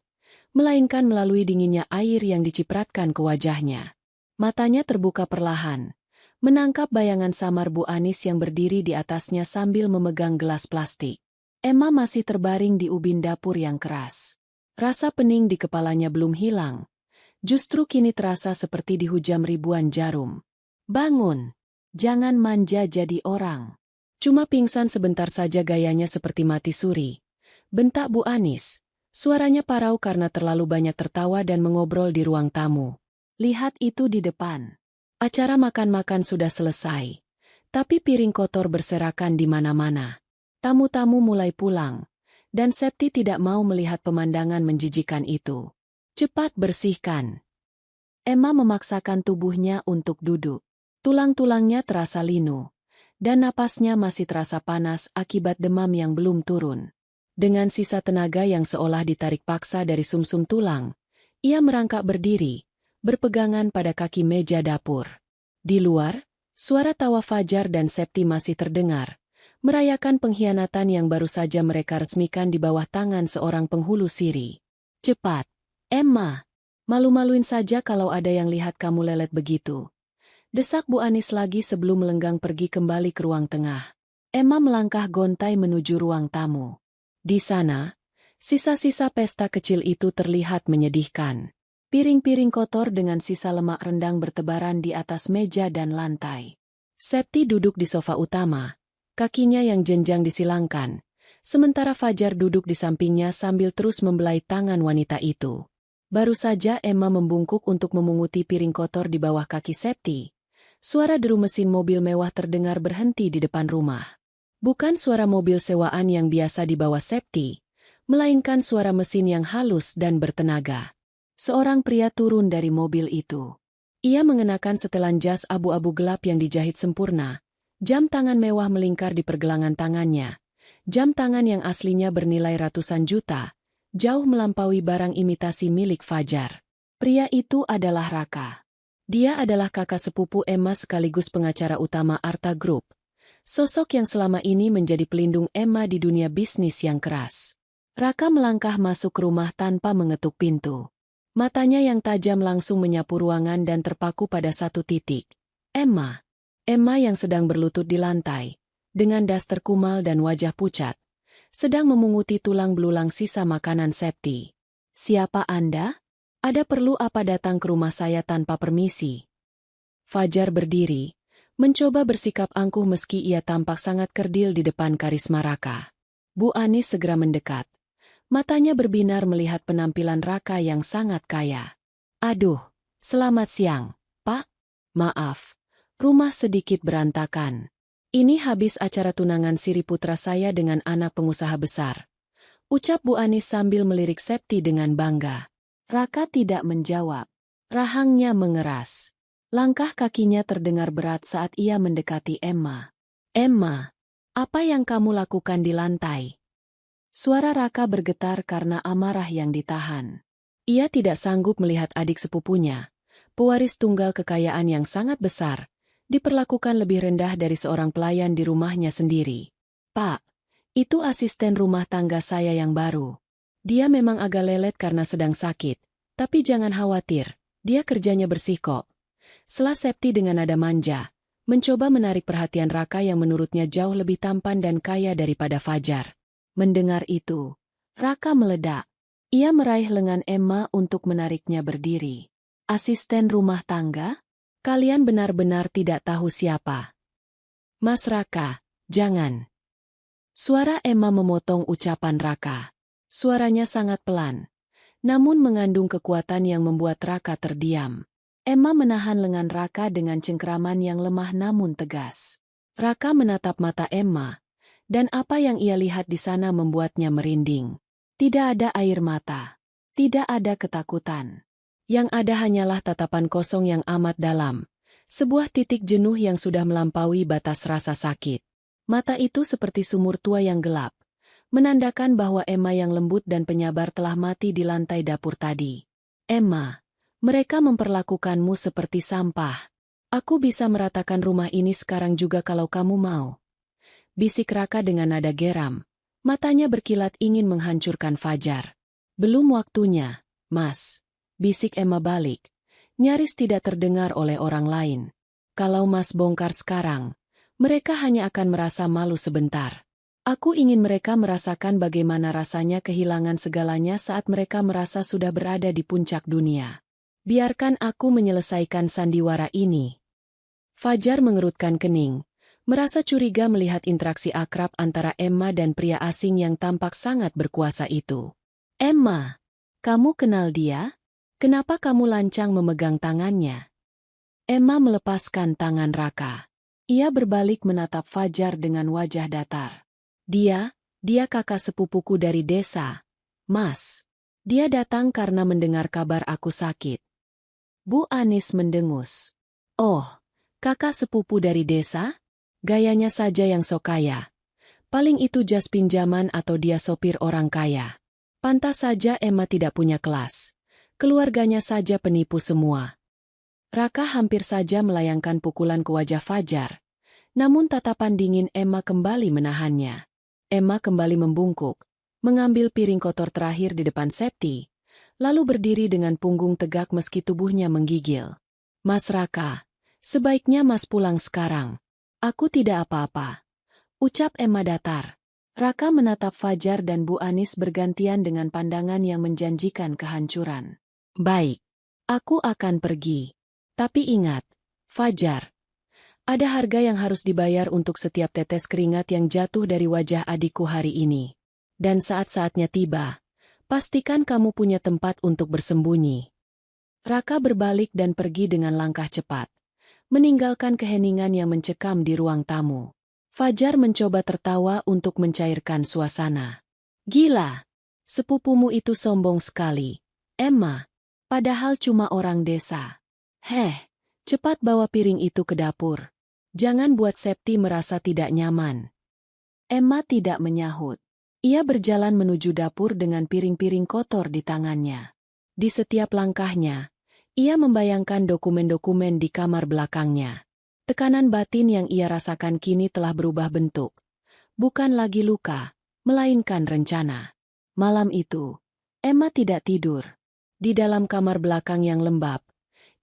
melainkan melalui dinginnya air yang dicipratkan ke wajahnya. Matanya terbuka perlahan, menangkap bayangan samar Bu Anis yang berdiri di atasnya sambil memegang gelas plastik. Emma masih terbaring di ubin dapur yang keras. Rasa pening di kepalanya belum hilang. Justru kini terasa seperti dihujam ribuan jarum. Bangun! Jangan manja jadi orang. Cuma pingsan sebentar saja gayanya seperti mati suri. Bentak Bu Anis. Suaranya parau karena terlalu banyak tertawa dan mengobrol di ruang tamu. Lihat itu di depan. Acara makan-makan sudah selesai. Tapi piring kotor berserakan di mana-mana. Tamu-tamu mulai pulang. Dan Septi tidak mau melihat pemandangan menjijikan itu. Cepat bersihkan. Emma memaksakan tubuhnya untuk duduk. Tulang-tulangnya terasa linu. Dan napasnya masih terasa panas akibat demam yang belum turun. Dengan sisa tenaga yang seolah ditarik paksa dari sumsum tulang, ia merangkak berdiri, berpegangan pada kaki meja dapur. Di luar, suara tawa Fajar dan Septi masih terdengar, merayakan pengkhianatan yang baru saja mereka resmikan di bawah tangan seorang penghulu siri. Cepat, Emma! Malu-maluin saja kalau ada yang lihat kamu lelet begitu. Desak Bu Anis lagi sebelum melenggang pergi kembali ke ruang tengah. Emma melangkah gontai menuju ruang tamu. Di sana, sisa-sisa pesta kecil itu terlihat menyedihkan. Piring-piring kotor dengan sisa lemak rendang bertebaran di atas meja dan lantai. Septi duduk di sofa utama, kakinya yang jenjang disilangkan, sementara Fajar duduk di sampingnya sambil terus membelai tangan wanita itu. Baru saja Emma membungkuk untuk memunguti piring kotor di bawah kaki Septi. Suara deru mesin mobil mewah terdengar berhenti di depan rumah. Bukan suara mobil sewaan yang biasa dibawa Septi, melainkan suara mesin yang halus dan bertenaga. Seorang pria turun dari mobil itu. Ia mengenakan setelan jas abu-abu gelap yang dijahit sempurna. Jam tangan mewah melingkar di pergelangan tangannya. Jam tangan yang aslinya bernilai ratusan juta, jauh melampaui barang imitasi milik Fajar. Pria itu adalah Raka. Dia adalah kakak sepupu Emma sekaligus pengacara utama Arta Group. Sosok yang selama ini menjadi pelindung Emma di dunia bisnis yang keras. Raka melangkah masuk ke rumah tanpa mengetuk pintu. Matanya yang tajam langsung menyapu ruangan dan terpaku pada satu titik. Emma. Emma yang sedang berlutut di lantai, dengan daster kumal dan wajah pucat, sedang memunguti tulang belulang sisa makanan Septi. Siapa Anda? Ada perlu apa datang ke rumah saya tanpa permisi? Fajar berdiri, mencoba bersikap angkuh meski ia tampak sangat kerdil di depan karisma Raka. Bu Anis segera mendekat. Matanya berbinar melihat penampilan Raka yang sangat kaya. Aduh, selamat siang, Pak. Maaf, rumah sedikit berantakan. Ini habis acara tunangan siri putra saya dengan anak pengusaha besar. Ucap Bu Anis sambil melirik Septi dengan bangga. Raka tidak menjawab. Rahangnya mengeras. Langkah kakinya terdengar berat saat ia mendekati Emma. Emma, apa yang kamu lakukan di lantai? Suara Raka bergetar karena amarah yang ditahan. Ia tidak sanggup melihat adik sepupunya, pewaris tunggal kekayaan yang sangat besar, diperlakukan lebih rendah dari seorang pelayan di rumahnya sendiri. Pak, itu asisten rumah tangga saya yang baru. Dia memang agak lelet karena sedang sakit, tapi jangan khawatir, dia kerjanya bersih kok. Setelah Septi dengan nada manja, mencoba menarik perhatian Raka yang menurutnya jauh lebih tampan dan kaya daripada Fajar. Mendengar itu, Raka meledak. Ia meraih lengan Emma untuk menariknya berdiri. Asisten rumah tangga? Kalian benar-benar tidak tahu siapa. Mas Raka, jangan. Suara Emma memotong ucapan Raka. Suaranya sangat pelan, namun mengandung kekuatan yang membuat Raka terdiam. Emma menahan lengan Raka dengan cengkeraman yang lemah namun tegas. Raka menatap mata Emma, dan apa yang ia lihat di sana membuatnya merinding. Tidak ada air mata. Tidak ada ketakutan. Yang ada hanyalah tatapan kosong yang amat dalam. Sebuah titik jenuh yang sudah melampaui batas rasa sakit. Mata itu seperti sumur tua yang gelap, menandakan bahwa Emma yang lembut dan penyabar telah mati di lantai dapur tadi. Emma, mereka memperlakukanmu seperti sampah. Aku bisa meratakan rumah ini sekarang juga kalau kamu mau. Bisik Raka dengan nada geram. Matanya berkilat ingin menghancurkan Fajar. Belum waktunya, Mas. Bisik Emma balik. Nyaris tidak terdengar oleh orang lain. Kalau Mas bongkar sekarang, mereka hanya akan merasa malu sebentar. Aku ingin mereka merasakan bagaimana rasanya kehilangan segalanya saat mereka merasa sudah berada di puncak dunia. Biarkan aku menyelesaikan sandiwara ini. Fajar mengerutkan kening. Merasa curiga melihat interaksi akrab antara Emma dan pria asing yang tampak sangat berkuasa itu. Emma, kamu kenal dia? Kenapa kamu lancang memegang tangannya? Emma melepaskan tangan Raka. Ia berbalik menatap Fajar dengan wajah datar. Dia kakak sepupuku dari desa. Mas, dia datang karena mendengar kabar aku sakit. Bu Anis mendengus. Oh, kakak sepupu dari desa? Gayanya saja yang sok kaya. Paling itu jas pinjaman atau dia sopir orang kaya. Pantas saja Emma tidak punya kelas. Keluarganya saja penipu semua. Raka hampir saja melayangkan pukulan ke wajah Fajar. Namun tatapan dingin Emma kembali menahannya. Emma kembali membungkuk, mengambil piring kotor terakhir di depan Septi, lalu berdiri dengan punggung tegak meski tubuhnya menggigil. Mas Raka, sebaiknya Mas pulang sekarang. Aku tidak apa-apa. Ucap Emma datar. Raka menatap Fajar dan Bu Anis bergantian dengan pandangan yang menjanjikan kehancuran. Baik, Aku akan pergi. Tapi ingat, Fajar, ada harga yang harus dibayar untuk setiap tetes keringat yang jatuh dari wajah adikku hari ini. Dan saat-saatnya tiba, pastikan kamu punya tempat untuk bersembunyi. Raka berbalik dan pergi dengan langkah cepat, meninggalkan keheningan yang mencekam di ruang tamu. Fajar mencoba tertawa untuk mencairkan suasana. Gila, sepupumu itu sombong sekali, Emma. Padahal cuma orang desa. Cepat bawa piring itu ke dapur. Jangan buat Septi merasa tidak nyaman. Emma tidak menyahut. Ia berjalan menuju dapur dengan piring-piring kotor di tangannya. Di setiap langkahnya, ia membayangkan dokumen-dokumen di kamar belakangnya. Tekanan batin yang ia rasakan kini telah berubah bentuk. Bukan lagi luka, melainkan rencana. Malam itu, Emma tidak tidur. Di dalam kamar belakang yang lembab,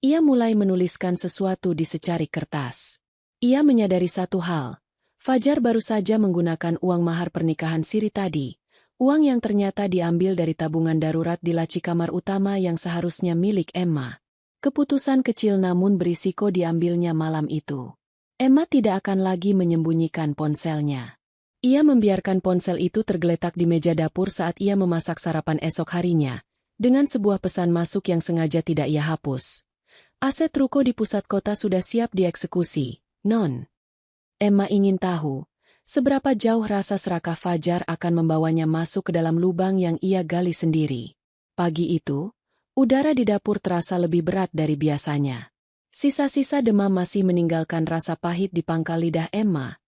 ia mulai menuliskan sesuatu di secari kertas. Ia menyadari satu hal. Fajar baru saja menggunakan uang mahar pernikahan Siri tadi, uang yang ternyata diambil dari tabungan darurat di laci kamar utama yang seharusnya milik Emma. Keputusan kecil namun berisiko diambilnya malam itu. Emma tidak akan lagi menyembunyikan ponselnya. Ia membiarkan ponsel itu tergeletak di meja dapur saat ia memasak sarapan esok harinya, dengan sebuah pesan masuk yang sengaja tidak ia hapus. Aset ruko di pusat kota sudah siap dieksekusi, Non. Emma ingin tahu, seberapa jauh rasa serakah Fajar akan membawanya masuk ke dalam lubang yang ia gali sendiri. Pagi itu, udara di dapur terasa lebih berat dari biasanya. Sisa-sisa demam masih meninggalkan rasa pahit di pangkal lidah Emma.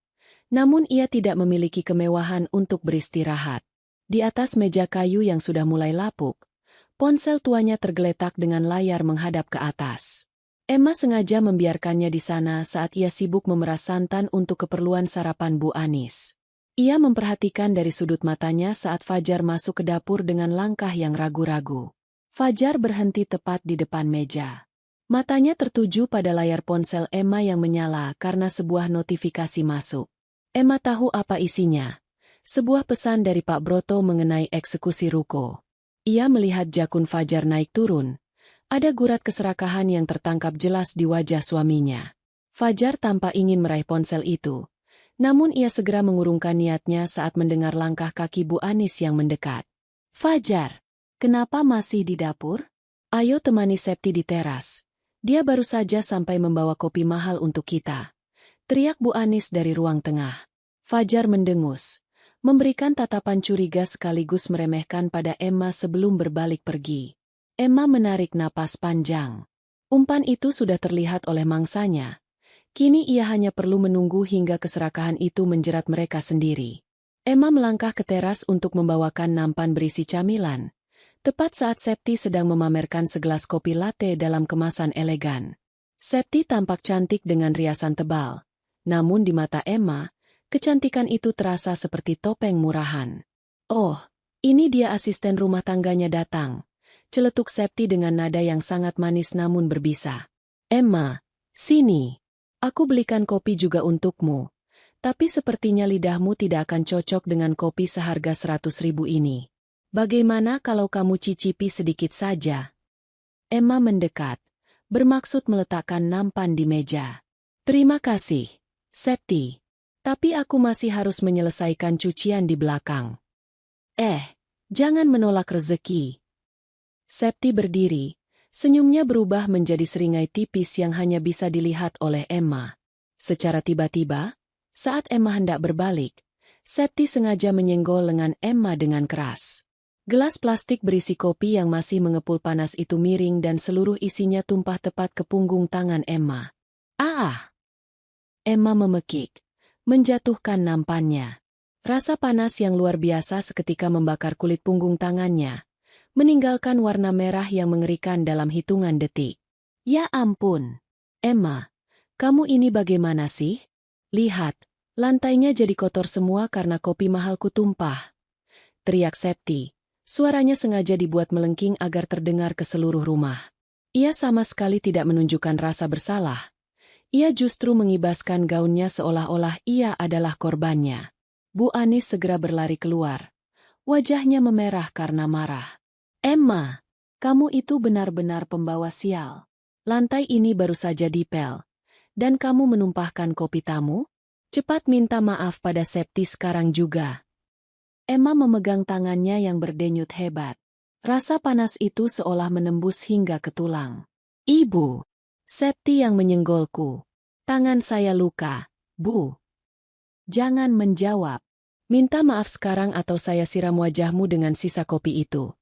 Namun ia tidak memiliki kemewahan untuk beristirahat. Di atas meja kayu yang sudah mulai lapuk, ponsel tuanya tergeletak dengan layar menghadap ke atas. Emma sengaja membiarkannya di sana saat ia sibuk memeras santan untuk keperluan sarapan Bu Anis. Ia memperhatikan dari sudut matanya saat Fajar masuk ke dapur dengan langkah yang ragu-ragu. Fajar berhenti tepat di depan meja. Matanya tertuju pada layar ponsel Emma yang menyala karena sebuah notifikasi masuk. Emma tahu apa isinya. Sebuah pesan dari Pak Broto mengenai eksekusi ruko. Ia melihat jakun Fajar naik turun. Ada gurat keserakahan yang tertangkap jelas di wajah suaminya. Fajar tampak ingin meraih ponsel itu. Namun ia segera mengurungkan niatnya saat mendengar langkah kaki Bu Anis yang mendekat. Fajar, kenapa masih di dapur? Ayo temani Septi di teras. Dia baru saja sampai membawa kopi mahal untuk kita. Teriak Bu Anis dari ruang tengah. Fajar mendengus, memberikan tatapan curiga sekaligus meremehkan pada Emma sebelum berbalik pergi. Emma menarik napas panjang. Umpan itu sudah terlihat oleh mangsanya. Kini ia hanya perlu menunggu hingga keserakahan itu menjerat mereka sendiri. Emma melangkah ke teras untuk membawakan nampan berisi camilan. Tepat saat Septi sedang memamerkan segelas kopi latte dalam kemasan elegan. Septi tampak cantik dengan riasan tebal. Namun di mata Emma, kecantikan itu terasa seperti topeng murahan. Oh, ini dia asisten rumah tangganya datang. Celetuk Septi dengan nada yang sangat manis namun berbisa. Emma, sini. Aku belikan kopi juga untukmu. Tapi sepertinya lidahmu tidak akan cocok dengan kopi seharga 100.000 ini. Bagaimana kalau kamu cicipi sedikit saja? Emma mendekat, bermaksud meletakkan nampan di meja. Terima kasih, Septi. Tapi aku masih harus menyelesaikan cucian di belakang. Jangan menolak rezeki. Septi berdiri, senyumnya berubah menjadi seringai tipis yang hanya bisa dilihat oleh Emma. Secara tiba-tiba, saat Emma hendak berbalik, Septi sengaja menyenggol lengan Emma dengan keras. Gelas plastik berisi kopi yang masih mengepul panas itu miring dan seluruh isinya tumpah tepat ke punggung tangan Emma. Emma memekik, menjatuhkan nampannya. Rasa panas yang luar biasa seketika membakar kulit punggung tangannya, meninggalkan warna merah yang mengerikan dalam hitungan detik. Ya ampun, Emma, kamu ini bagaimana sih? Lihat, lantainya jadi kotor semua karena kopi mahalku tumpah. Teriak Septi, suaranya sengaja dibuat melengking agar terdengar ke seluruh rumah. Ia sama sekali tidak menunjukkan rasa bersalah. Ia justru mengibaskan gaunnya seolah-olah ia adalah korbannya. Bu Anis segera berlari keluar. Wajahnya memerah karena marah. Emma, Kamu itu benar-benar pembawa sial. Lantai ini baru saja dipel. Dan kamu menumpahkan kopi tamu? Cepat minta maaf pada Septi sekarang juga. Emma memegang tangannya yang berdenyut hebat. Rasa panas itu seolah menembus hingga ke tulang. Ibu! Septi yang menyenggolku. Tangan saya luka, Bu. Jangan menjawab. Minta maaf sekarang atau saya siram wajahmu dengan sisa kopi itu.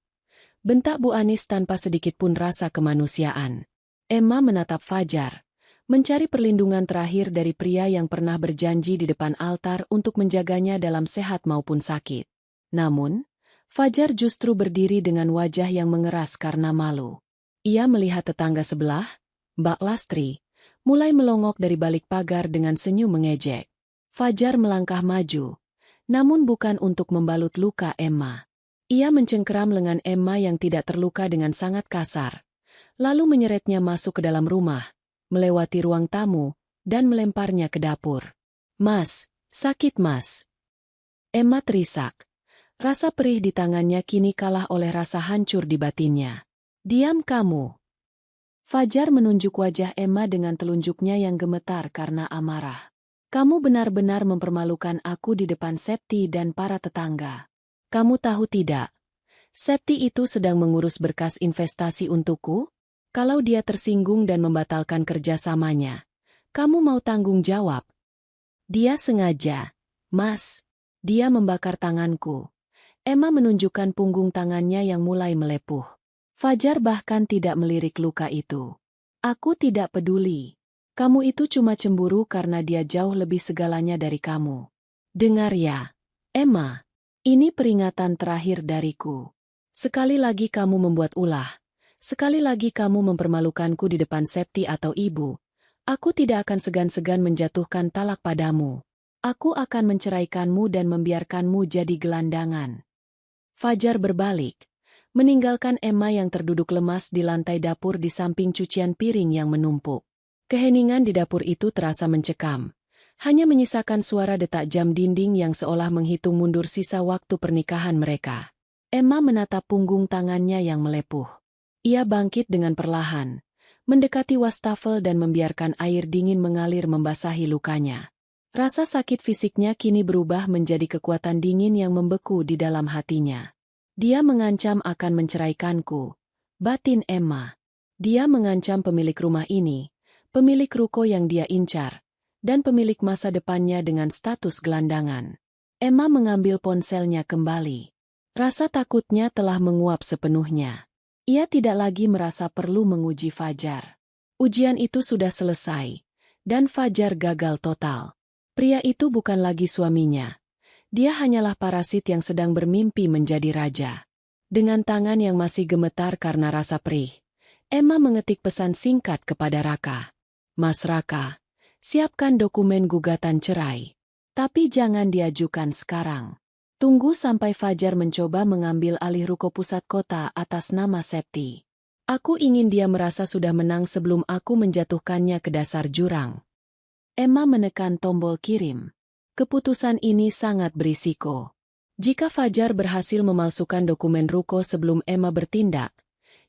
Bentak Bu Anis tanpa sedikit pun rasa kemanusiaan. Emma menatap Fajar, mencari perlindungan terakhir dari pria yang pernah berjanji di depan altar untuk menjaganya dalam sehat maupun sakit. Namun, Fajar justru berdiri dengan wajah yang mengeras karena malu. Ia melihat tetangga sebelah, Mbak Lastri, mulai melongok dari balik pagar dengan senyum mengejek. Fajar melangkah maju, namun bukan untuk membalut luka Emma. Ia mencengkeram lengan Emma yang tidak terluka dengan sangat kasar, lalu menyeretnya masuk ke dalam rumah, melewati ruang tamu, dan melemparnya ke dapur. Mas, sakit mas. Emma terisak. Rasa perih di tangannya kini kalah oleh rasa hancur di batinnya. Diam kamu. Fajar menunjuk wajah Emma dengan telunjuknya yang gemetar karena amarah. Kamu benar-benar mempermalukan aku di depan Septi dan para tetangga. Kamu tahu tidak? Septi itu sedang mengurus berkas investasi untukku? Kalau dia tersinggung dan membatalkan kerjasamanya, kamu mau tanggung jawab? Dia sengaja. Mas, dia membakar tanganku. Emma menunjukkan punggung tangannya yang mulai melepuh. Fajar bahkan tidak melirik luka itu. Aku tidak peduli. Kamu itu cuma cemburu karena dia jauh lebih segalanya dari kamu. Dengar ya, Emma. Ini peringatan terakhir dariku. Sekali lagi kamu membuat ulah, sekali lagi kamu mempermalukanku di depan Septi atau ibu, aku tidak akan segan-segan menjatuhkan talak padamu. Aku akan menceraikanmu dan membiarkanmu jadi gelandangan. Fajar berbalik, meninggalkan Emma yang terduduk lemas di lantai dapur di samping cucian piring yang menumpuk. Keheningan di dapur itu terasa mencekam. Hanya menyisakan suara detak jam dinding yang seolah menghitung mundur sisa waktu pernikahan mereka. Emma menatap punggung tangannya yang melepuh. Ia bangkit dengan perlahan, mendekati wastafel dan membiarkan air dingin mengalir membasahi lukanya. Rasa sakit fisiknya kini berubah menjadi kekuatan dingin yang membeku di dalam hatinya. Dia mengancam akan menceraikanku, batin Emma. Dia mengancam pemilik rumah ini, pemilik ruko yang dia incar, dan pemilik masa depannya dengan status gelandangan. Emma mengambil ponselnya kembali. Rasa takutnya telah menguap sepenuhnya. Ia tidak lagi merasa perlu menguji Fajar. Ujian itu sudah selesai, dan Fajar gagal total. Pria itu bukan lagi suaminya. Dia hanyalah parasit yang sedang bermimpi menjadi raja. Dengan tangan yang masih gemetar karena rasa perih, Emma mengetik pesan singkat kepada Raka. Mas Raka, siapkan dokumen gugatan cerai. Tapi jangan diajukan sekarang. Tunggu sampai Fajar mencoba mengambil alih ruko pusat kota atas nama Septi. Aku ingin dia merasa sudah menang sebelum aku menjatuhkannya ke dasar jurang. Emma menekan tombol kirim. Keputusan ini sangat berisiko. Jika Fajar berhasil memalsukan dokumen ruko sebelum Emma bertindak,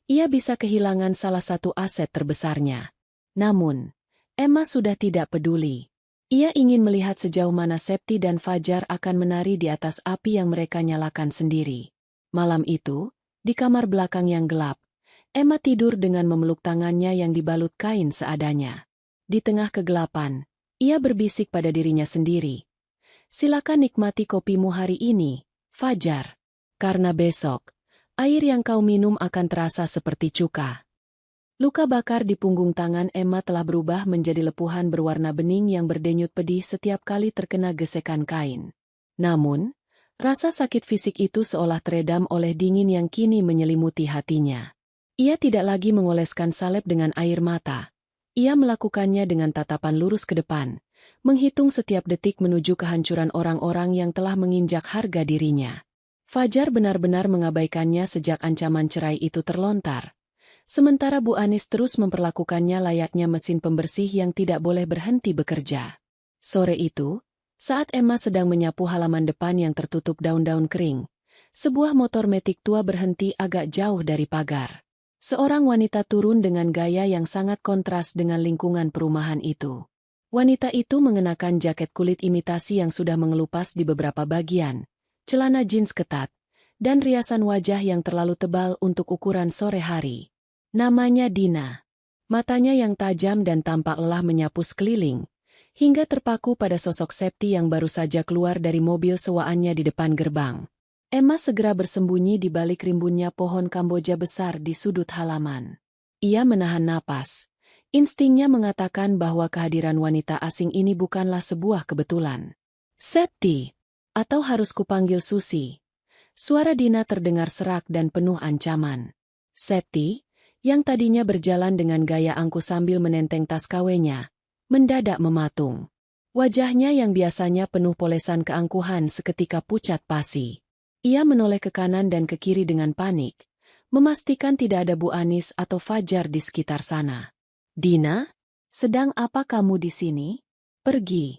ia bisa kehilangan salah satu aset terbesarnya. Namun, Emma sudah tidak peduli. Ia ingin melihat sejauh mana Septi dan Fajar akan menari di atas api yang mereka nyalakan sendiri. Malam itu, di kamar belakang yang gelap, Emma tidur dengan memeluk tangannya yang dibalut kain seadanya. Di tengah kegelapan, ia berbisik pada dirinya sendiri. Silakan nikmati kopimu hari ini, Fajar. Karena besok, air yang kau minum akan terasa seperti cuka. Luka bakar di punggung tangan Emma telah berubah menjadi lepuhan berwarna bening yang berdenyut pedih setiap kali terkena gesekan kain. Namun, rasa sakit fisik itu seolah teredam oleh dingin yang kini menyelimuti hatinya. Ia tidak lagi mengoleskan salep dengan air mata. Ia melakukannya dengan tatapan lurus ke depan, menghitung setiap detik menuju kehancuran orang-orang yang telah menginjak harga dirinya. Fajar benar-benar mengabaikannya sejak ancaman cerai itu terlontar. Sementara Bu Anis terus memperlakukannya layaknya mesin pembersih yang tidak boleh berhenti bekerja. Sore itu, saat Emma sedang menyapu halaman depan yang tertutup daun-daun kering, sebuah motor metik tua berhenti agak jauh dari pagar. Seorang wanita turun dengan gaya yang sangat kontras dengan lingkungan perumahan itu. Wanita itu mengenakan jaket kulit imitasi yang sudah mengelupas di beberapa bagian, celana jeans ketat, dan riasan wajah yang terlalu tebal untuk ukuran sore hari. Namanya Dina. Matanya yang tajam dan tampak lelah menyapu sekeliling, hingga terpaku pada sosok Septi yang baru saja keluar dari mobil sewaannya di depan gerbang. Emma segera bersembunyi di balik rimbunnya pohon Kamboja besar di sudut halaman. Ia menahan napas. Instingnya mengatakan bahwa kehadiran wanita asing ini bukanlah sebuah kebetulan. Septi, atau harus kupanggil Susi? Suara Dina terdengar serak dan penuh ancaman. Septi, yang tadinya berjalan dengan gaya angkuh sambil menenteng tas KW-nya, mendadak mematung. Wajahnya yang biasanya penuh polesan keangkuhan seketika pucat pasi. Ia menoleh ke kanan dan ke kiri dengan panik, memastikan tidak ada Bu Anis atau Fajar di sekitar sana. Dina, sedang apa kamu di sini? Pergi.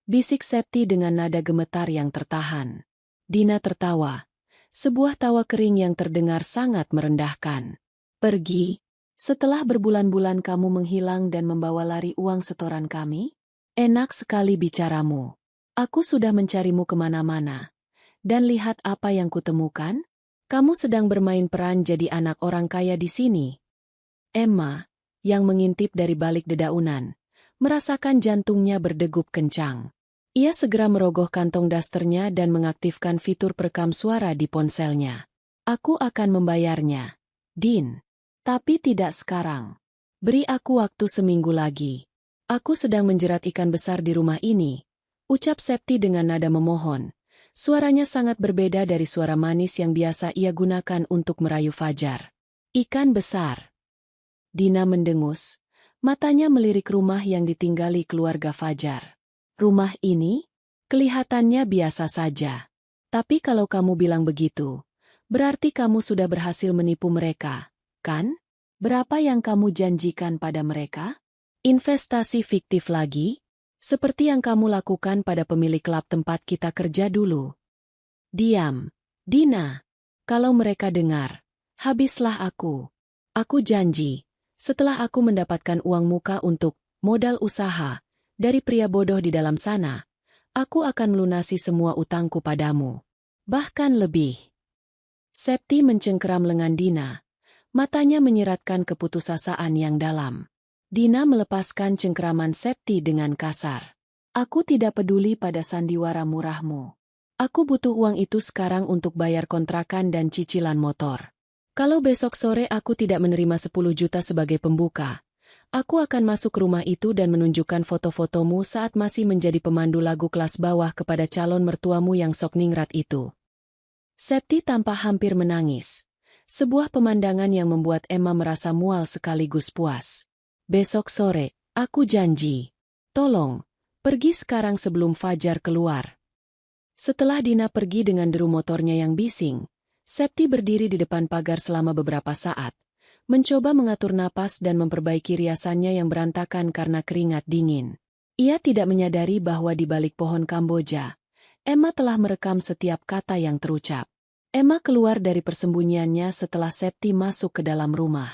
Bisik Septi dengan nada gemetar yang tertahan. Dina tertawa. Sebuah tawa kering yang terdengar sangat merendahkan. Pergi? Setelah berbulan-bulan kamu menghilang dan membawa lari uang setoran kami? Enak sekali bicaramu. Aku sudah mencarimu kemana-mana. Dan lihat apa yang kutemukan? Kamu sedang bermain peran jadi anak orang kaya di sini. Emma, yang mengintip dari balik dedaunan, merasakan jantungnya berdegup kencang. Ia segera merogoh kantong dasternya dan mengaktifkan fitur perekam suara di ponselnya. Aku akan membayarnya, Din. Tapi tidak sekarang. Beri aku waktu seminggu lagi. Aku sedang menjerat ikan besar di rumah ini, ucap Septi dengan nada memohon. Suaranya sangat berbeda dari suara manis yang biasa ia gunakan untuk merayu Fajar. Ikan besar. Dina mendengus. Matanya melirik rumah yang ditinggali keluarga Fajar. Rumah ini? Kelihatannya biasa saja. Tapi kalau kamu bilang begitu, berarti kamu sudah berhasil menipu mereka, kan? Berapa yang kamu janjikan pada mereka? Investasi fiktif lagi? Seperti yang kamu lakukan pada pemilik klub tempat kita kerja dulu. Diam, Dina. Kalau mereka dengar, habislah aku. Aku janji, setelah aku mendapatkan uang muka untuk modal usaha dari pria bodoh di dalam sana, aku akan melunasi semua utangku padamu. Bahkan lebih. Septi mencengkeram lengan Dina. Matanya menyiratkan keputusasaan yang dalam. Dina melepaskan cengkeraman Septi dengan kasar. Aku tidak peduli pada sandiwara murahmu. Aku butuh uang itu sekarang untuk bayar kontrakan dan cicilan motor. Kalau besok sore aku tidak menerima 10 juta sebagai pembuka, aku akan masuk rumah itu dan menunjukkan foto-fotomu saat masih menjadi pemandu lagu kelas bawah kepada calon mertuamu yang sok ningrat itu. Septi tampak hampir menangis. Sebuah pemandangan yang membuat Emma merasa mual sekaligus puas. Besok sore, aku janji. Tolong, pergi sekarang sebelum Fajar keluar. Setelah Dina pergi dengan deru motornya yang bising, Septi berdiri di depan pagar selama beberapa saat, mencoba mengatur napas dan memperbaiki riasannya yang berantakan karena keringat dingin. Ia tidak menyadari bahwa di balik pohon Kamboja, Emma telah merekam setiap kata yang terucap. Emma keluar dari persembunyiannya setelah Septi masuk ke dalam rumah.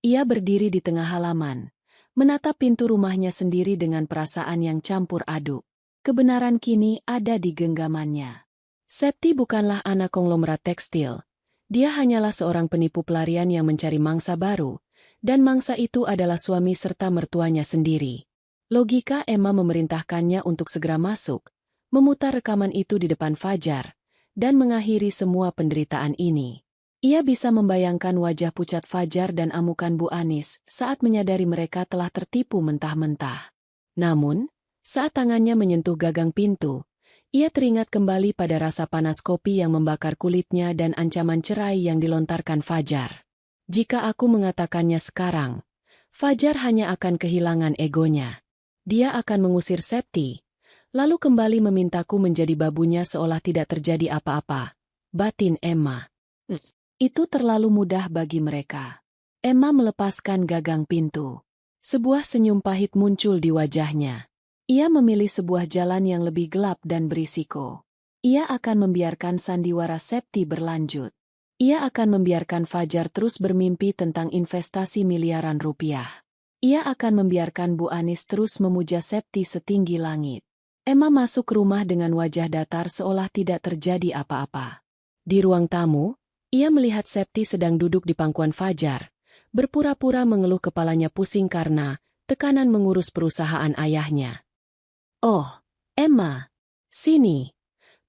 Ia berdiri di tengah halaman, menatap pintu rumahnya sendiri dengan perasaan yang campur aduk. Kebenaran kini ada di genggamannya. Septi bukanlah anak konglomerat tekstil. Dia hanyalah seorang penipu pelarian yang mencari mangsa baru, dan mangsa itu adalah suami serta mertuanya sendiri. Logika Emma memerintahkannya untuk segera masuk, memutar rekaman itu di depan Fajar, dan mengakhiri semua penderitaan ini. Ia bisa membayangkan wajah pucat Fajar dan amukan Bu Anis saat menyadari mereka telah tertipu mentah-mentah. Namun, saat tangannya menyentuh gagang pintu, ia teringat kembali pada rasa panas kopi yang membakar kulitnya dan ancaman cerai yang dilontarkan Fajar. Jika aku mengatakannya sekarang, Fajar hanya akan kehilangan egonya. Dia akan mengusir Septi, lalu kembali memintaku menjadi babunya seolah tidak terjadi apa-apa. Batin Emma. Itu terlalu mudah bagi mereka. Emma melepaskan gagang pintu. Sebuah senyum pahit muncul di wajahnya. Ia memilih sebuah jalan yang lebih gelap dan berisiko. Ia akan membiarkan sandiwara Septi berlanjut. Ia akan membiarkan Fajar terus bermimpi tentang investasi miliaran rupiah. Ia akan membiarkan Bu Anis terus memuja Septi setinggi langit. Emma masuk rumah dengan wajah datar seolah tidak terjadi apa-apa. Di ruang tamu, ia melihat Septi sedang duduk di pangkuan Fajar, berpura-pura mengeluh kepalanya pusing karena tekanan mengurus perusahaan ayahnya. "Oh, Emma, sini,"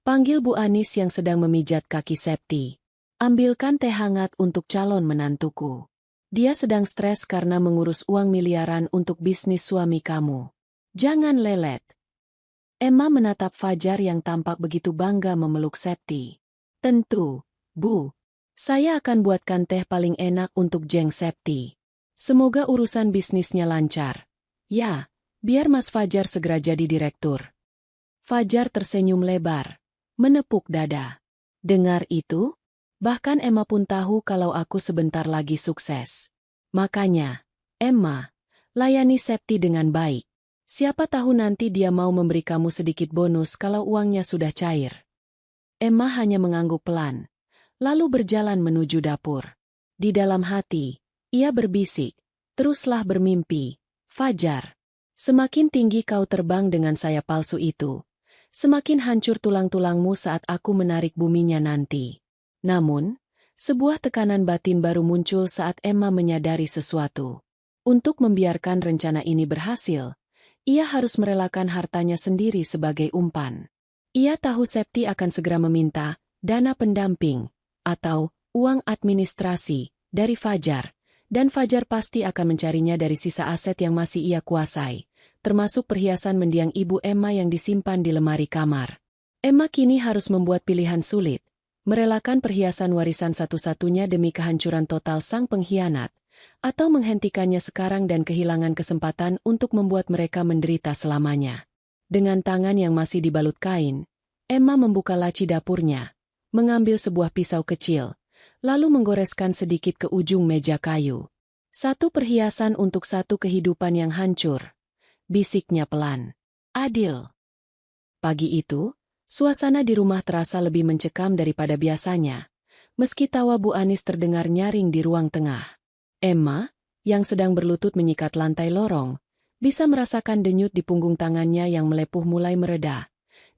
panggil Bu Anis yang sedang memijat kaki Septi. "Ambilkan teh hangat untuk calon menantuku. Dia sedang stres karena mengurus uang miliaran untuk bisnis suami kamu. Jangan lelet." Emma menatap Fajar yang tampak begitu bangga memeluk Septi. "Tentu, Bu. Saya akan buatkan teh paling enak untuk Jeng Septi. Semoga urusan bisnisnya lancar. Ya, biar Mas Fajar segera jadi direktur." Fajar tersenyum lebar, menepuk dada. Dengar itu? Bahkan Emma pun tahu kalau aku sebentar lagi sukses. Makanya, Emma, layani Septi dengan baik. Siapa tahu nanti dia mau memberi kamu sedikit bonus kalau uangnya sudah cair. Emma hanya mengangguk pelan, lalu berjalan menuju dapur. Di dalam hati, ia berbisik, "Teruslah bermimpi, Fajar. Semakin tinggi kau terbang dengan sayap palsu itu, semakin hancur tulang-tulangmu saat aku menarik buminya nanti." Namun, sebuah tekanan batin baru muncul saat Emma menyadari sesuatu. Untuk membiarkan rencana ini berhasil, ia harus merelakan hartanya sendiri sebagai umpan. Ia tahu Septi akan segera meminta dana pendamping atau uang administrasi dari Fajar, dan Fajar pasti akan mencarinya dari sisa aset yang masih ia kuasai, termasuk perhiasan mendiang ibu Emma yang disimpan di lemari kamar. Emma kini harus membuat pilihan sulit, merelakan perhiasan warisan satu-satunya demi kehancuran total sang pengkhianat, atau menghentikannya sekarang dan kehilangan kesempatan untuk membuat mereka menderita selamanya. Dengan tangan yang masih dibalut kain, Emma membuka laci dapurnya, mengambil sebuah pisau kecil, lalu menggoreskan sedikit ke ujung meja kayu. "Satu perhiasan untuk satu kehidupan yang hancur," bisiknya pelan. "Adil." Pagi itu, suasana di rumah terasa lebih mencekam daripada biasanya, meski tawa Bu Anis terdengar nyaring di ruang tengah. Emma, yang sedang berlutut menyikat lantai lorong, bisa merasakan denyut di punggung tangannya yang melepuh mulai mereda,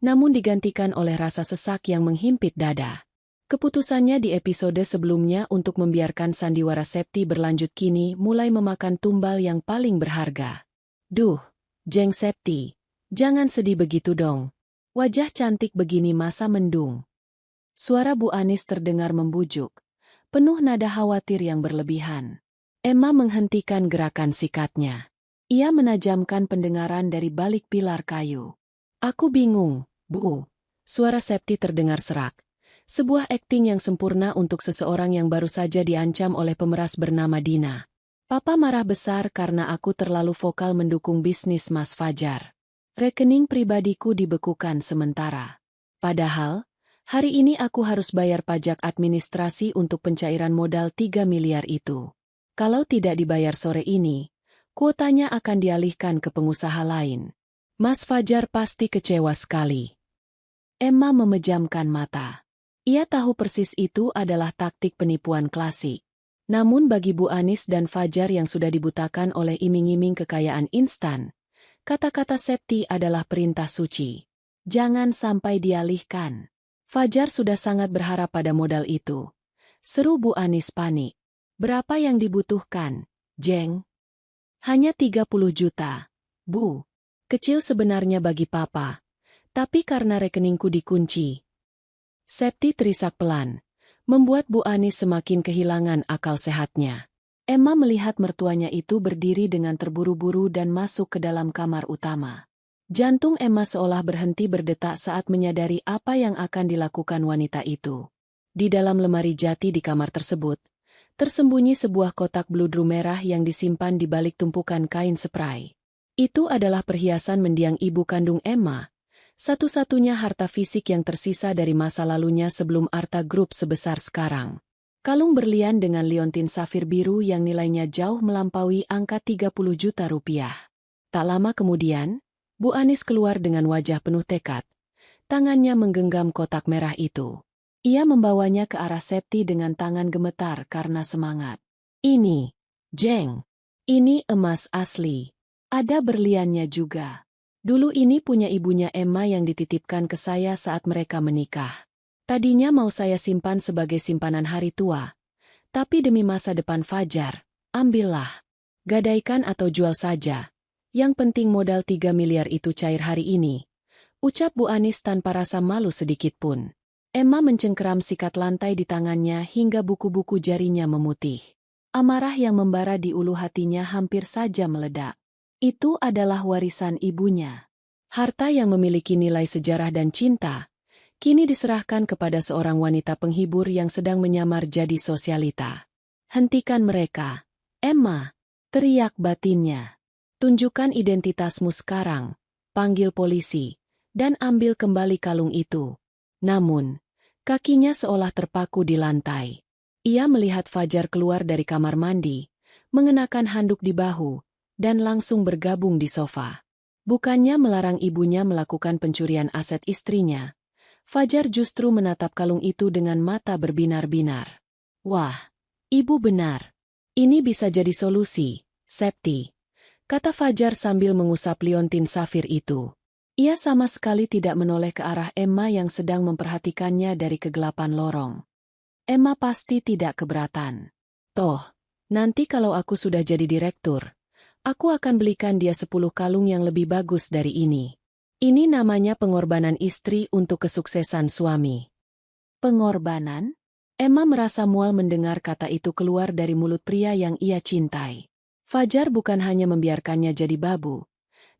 namun digantikan oleh rasa sesak yang menghimpit dada. Keputusannya di episode sebelumnya untuk membiarkan sandiwara Septi berlanjut kini mulai memakan tumbal yang paling berharga. "Duh, Jeng Septi, jangan sedih begitu dong. Wajah cantik begini masa mendung." Suara Bu Anis terdengar membujuk, penuh nada khawatir yang berlebihan. Emma menghentikan gerakan sikatnya. Ia menajamkan pendengaran dari balik pilar kayu. "Aku bingung, Bu." Suara Septi terdengar serak. Sebuah akting yang sempurna untuk seseorang yang baru saja diancam oleh pemeras bernama Dina. "Papa marah besar karena aku terlalu vokal mendukung bisnis Mas Fajar. Rekening pribadiku dibekukan sementara. Padahal, hari ini aku harus bayar pajak administrasi untuk pencairan modal 3 miliar itu. Kalau tidak dibayar sore ini, kuotanya akan dialihkan ke pengusaha lain. Mas Fajar pasti kecewa sekali." Emma memejamkan mata. Ia tahu persis itu adalah taktik penipuan klasik. Namun bagi Bu Anis dan Fajar yang sudah dibutakan oleh iming-iming kekayaan instan, kata-kata Septi adalah perintah suci. Jangan sampai dialihkan. Fajar sudah sangat berharap pada modal itu. Seru Bu Anis panik. "Berapa yang dibutuhkan, Jeng?" "Hanya 30 juta, Bu. Kecil sebenarnya bagi Papa. Tapi karena rekeningku dikunci." Septi terisak pelan, membuat Bu Anis semakin kehilangan akal sehatnya. Emma melihat mertuanya itu berdiri dengan terburu-buru dan masuk ke dalam kamar utama. Jantung Emma seolah berhenti berdetak saat menyadari apa yang akan dilakukan wanita itu. Di dalam lemari jati di kamar tersebut, tersembunyi sebuah kotak bludru merah yang disimpan di balik tumpukan kain spray. Itu adalah perhiasan mendiang ibu kandung Emma, satu-satunya harta fisik yang tersisa dari masa lalunya sebelum Arta Group sebesar sekarang. Kalung berlian dengan liontin safir biru yang nilainya jauh melampaui angka 30 juta rupiah. Tak lama kemudian, Bu Anis keluar dengan wajah penuh tekad. Tangannya menggenggam kotak merah itu. Ia membawanya ke arah Septi dengan tangan gemetar karena semangat. Ini, Jeng. Ini emas asli. Ada berliannya juga. Dulu ini punya ibunya Emma yang dititipkan ke saya saat mereka menikah. Tadinya mau saya simpan sebagai simpanan hari tua. Tapi demi masa depan Fajar, ambillah. Gadaikan atau jual saja. Yang penting modal 3 miliar itu cair hari ini. Ucap Bu Anis tanpa rasa malu sedikitpun. Emma mencengkeram sikat lantai di tangannya hingga buku-buku jarinya memutih. Amarah yang membara di ulu hatinya hampir saja meledak. Itu adalah warisan ibunya. Harta yang memiliki nilai sejarah dan cinta, kini diserahkan kepada seorang wanita penghibur yang sedang menyamar jadi sosialita. Hentikan mereka, Emma, teriak batinnya. Tunjukkan identitasmu sekarang, panggil polisi, dan ambil kembali kalung itu. Namun, kakinya seolah terpaku di lantai. Ia melihat Fajar keluar dari kamar mandi, mengenakan handuk di bahu, dan langsung bergabung di sofa. Bukannya melarang ibunya melakukan pencurian aset istrinya, Fajar justru menatap kalung itu dengan mata berbinar-binar. Wah, ibu benar. Ini bisa jadi solusi, Septi, kata Fajar sambil mengusap liontin safir itu. Ia sama sekali tidak menoleh ke arah Emma yang sedang memperhatikannya dari kegelapan lorong. Emma pasti tidak keberatan. Toh, nanti kalau aku sudah jadi direktur, aku akan belikan dia 10 kalung yang lebih bagus dari ini. Ini namanya pengorbanan istri untuk kesuksesan suami. Pengorbanan? Emma merasa mual mendengar kata itu keluar dari mulut pria yang ia cintai. Fajar bukan hanya membiarkannya jadi babu,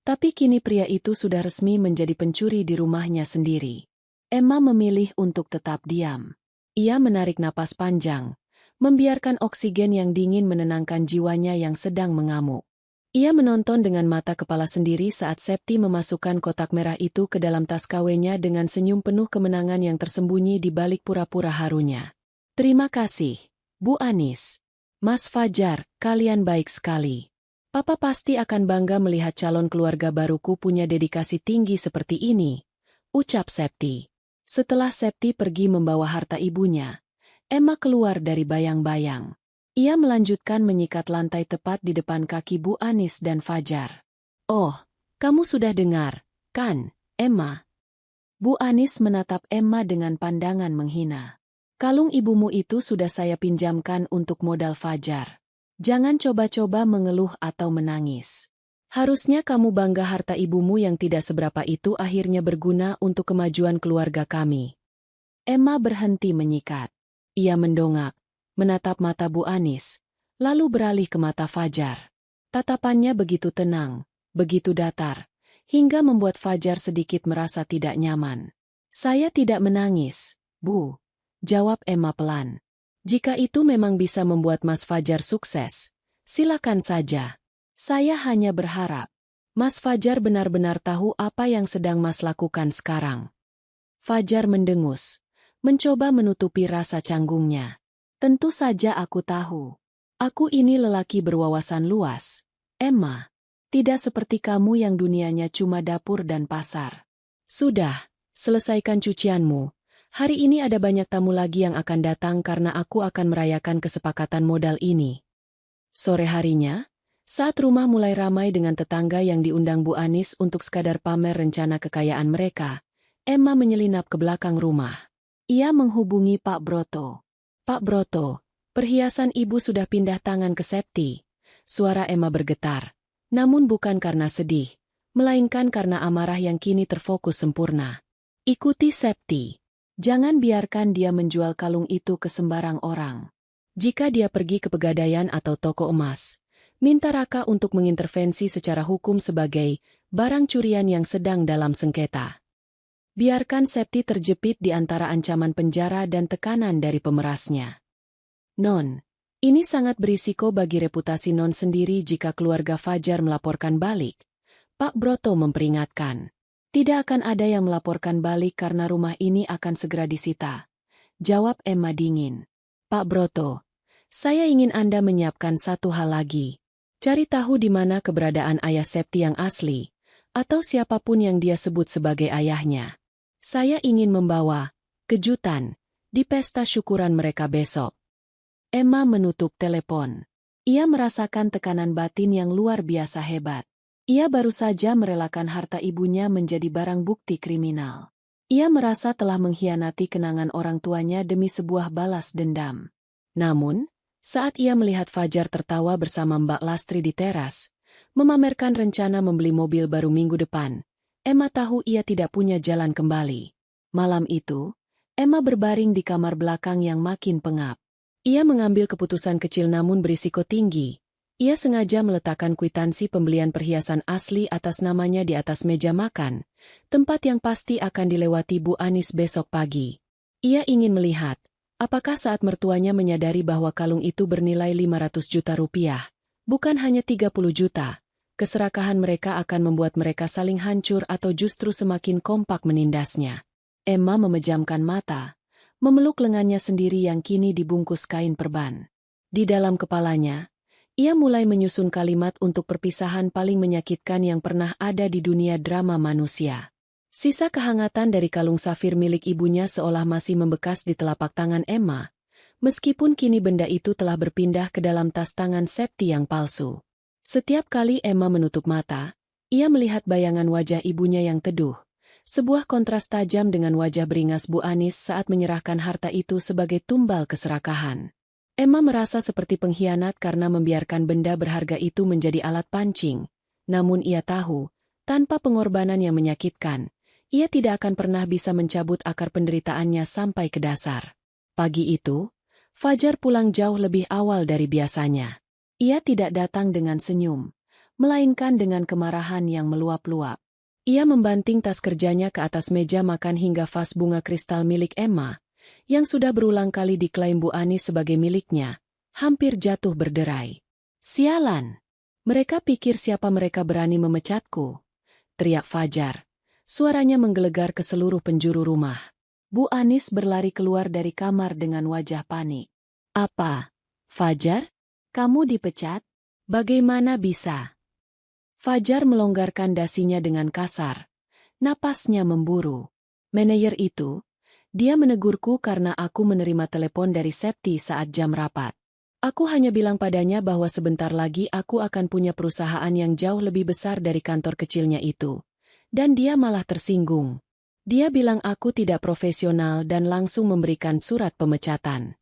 tapi kini pria itu sudah resmi menjadi pencuri di rumahnya sendiri. Emma memilih untuk tetap diam. Ia menarik napas panjang, membiarkan oksigen yang dingin menenangkan jiwanya yang sedang mengamuk. Ia menonton dengan mata kepala sendiri saat Septi memasukkan kotak merah itu ke dalam tas KW-nya dengan senyum penuh kemenangan yang tersembunyi di balik pura-pura harunya. Terima kasih, Bu Anis. Mas Fajar, kalian baik sekali. Papa pasti akan bangga melihat calon keluarga baruku punya dedikasi tinggi seperti ini, ucap Septi. Setelah Septi pergi membawa harta ibunya, Emma keluar dari bayang-bayang. Ia melanjutkan menyikat lantai tepat di depan kaki Bu Anis dan Fajar. Oh, kamu sudah dengar, kan, Emma? Bu Anis menatap Emma dengan pandangan menghina. Kalung ibumu itu sudah saya pinjamkan untuk modal Fajar. Jangan coba-coba mengeluh atau menangis. Harusnya kamu bangga harta ibumu yang tidak seberapa itu akhirnya berguna untuk kemajuan keluarga kami. Emma berhenti menyikat. Ia mendongak, menatap mata Bu Anis, lalu beralih ke mata Fajar. Tatapannya begitu tenang, begitu datar, hingga membuat Fajar sedikit merasa tidak nyaman. Saya tidak menangis, Bu, jawab Emma pelan. Jika itu memang bisa membuat Mas Fajar sukses, silakan saja. Saya hanya berharap Mas Fajar benar-benar tahu apa yang sedang Mas lakukan sekarang. Fajar mendengus, mencoba menutupi rasa canggungnya. Tentu saja aku tahu. Aku ini lelaki berwawasan luas, Emma. Tidak seperti kamu yang dunianya cuma dapur dan pasar. Sudah, selesaikan cucianmu. Hari ini ada banyak tamu lagi yang akan datang karena aku akan merayakan kesepakatan modal ini. Sore harinya, saat rumah mulai ramai dengan tetangga yang diundang Bu Anis untuk sekadar pamer rencana kekayaan mereka, Emma menyelinap ke belakang rumah. Ia menghubungi Pak Broto. Pak Broto, perhiasan ibu sudah pindah tangan ke Septi. Suara Emma bergetar, namun bukan karena sedih, melainkan karena amarah yang kini terfokus sempurna. Ikuti Septi. Jangan biarkan dia menjual kalung itu ke sembarang orang. Jika dia pergi ke pegadaian atau toko emas, minta Raka untuk mengintervensi secara hukum sebagai barang curian yang sedang dalam sengketa. Biarkan Septi terjepit di antara ancaman penjara dan tekanan dari pemerasnya. Non, ini sangat berisiko bagi reputasi Non sendiri jika keluarga Fajar melaporkan balik. Pak Broto memperingatkan. Tidak akan ada yang melaporkan balik karena rumah ini akan segera disita. Jawab Emma dingin. Pak Broto, saya ingin Anda menyiapkan satu hal lagi. Cari tahu di mana keberadaan ayah Septi yang asli, atau siapapun yang dia sebut sebagai ayahnya. Saya ingin membawa kejutan di pesta syukuran mereka besok. Emma menutup telepon. Ia merasakan tekanan batin yang luar biasa hebat. Ia baru saja merelakan harta ibunya menjadi barang bukti kriminal. Ia merasa telah mengkhianati kenangan orang tuanya demi sebuah balas dendam. Namun, saat ia melihat Fajar tertawa bersama Mbak Lastri di teras, memamerkan rencana membeli mobil baru minggu depan, Emma tahu ia tidak punya jalan kembali. Malam itu, Emma berbaring di kamar belakang yang makin pengap. Ia mengambil keputusan kecil namun berisiko tinggi. Ia sengaja meletakkan kwitansi pembelian perhiasan asli atas namanya di atas meja makan, tempat yang pasti akan dilewati Bu Anis besok pagi. Ia ingin melihat, apakah saat mertuanya menyadari bahwa kalung itu bernilai 500 juta rupiah, bukan hanya 30 juta, keserakahan mereka akan membuat mereka saling hancur atau justru semakin kompak menindasnya. Emma memejamkan mata, memeluk lengannya sendiri yang kini dibungkus kain perban. Di dalam kepalanya, ia mulai menyusun kalimat untuk perpisahan paling menyakitkan yang pernah ada di dunia drama manusia. Sisa kehangatan dari kalung safir milik ibunya seolah masih membekas di telapak tangan Emma, meskipun kini benda itu telah berpindah ke dalam tas tangan Septi yang palsu. Setiap kali Emma menutup mata, ia melihat bayangan wajah ibunya yang teduh. Sebuah kontras tajam dengan wajah beringas Bu Anis saat menyerahkan harta itu sebagai tumbal keserakahan. Emma merasa seperti pengkhianat karena membiarkan benda berharga itu menjadi alat pancing. Namun ia tahu, tanpa pengorbanan yang menyakitkan, ia tidak akan pernah bisa mencabut akar penderitaannya sampai ke dasar. Pagi itu, Fajar pulang jauh lebih awal dari biasanya. Ia tidak datang dengan senyum, melainkan dengan kemarahan yang meluap-luap. Ia membanting tas kerjanya ke atas meja makan hingga vas bunga kristal milik Emma, yang sudah berulang kali diklaim Bu Anis sebagai miliknya, hampir jatuh berderai. "Sialan! Mereka pikir siapa mereka berani memecatku?" teriak Fajar. Suaranya menggelegar ke seluruh penjuru rumah. Bu Anis berlari keluar dari kamar dengan wajah panik. "Apa? Fajar? Kamu dipecat? Bagaimana bisa?" Fajar melonggarkan dasinya dengan kasar. Napasnya memburu. "Manajer itu, dia menegurku karena aku menerima telepon dari Septi saat jam rapat. Aku hanya bilang padanya bahwa sebentar lagi aku akan punya perusahaan yang jauh lebih besar dari kantor kecilnya itu. Dan dia malah tersinggung. Dia bilang aku tidak profesional dan langsung memberikan surat pemecatan."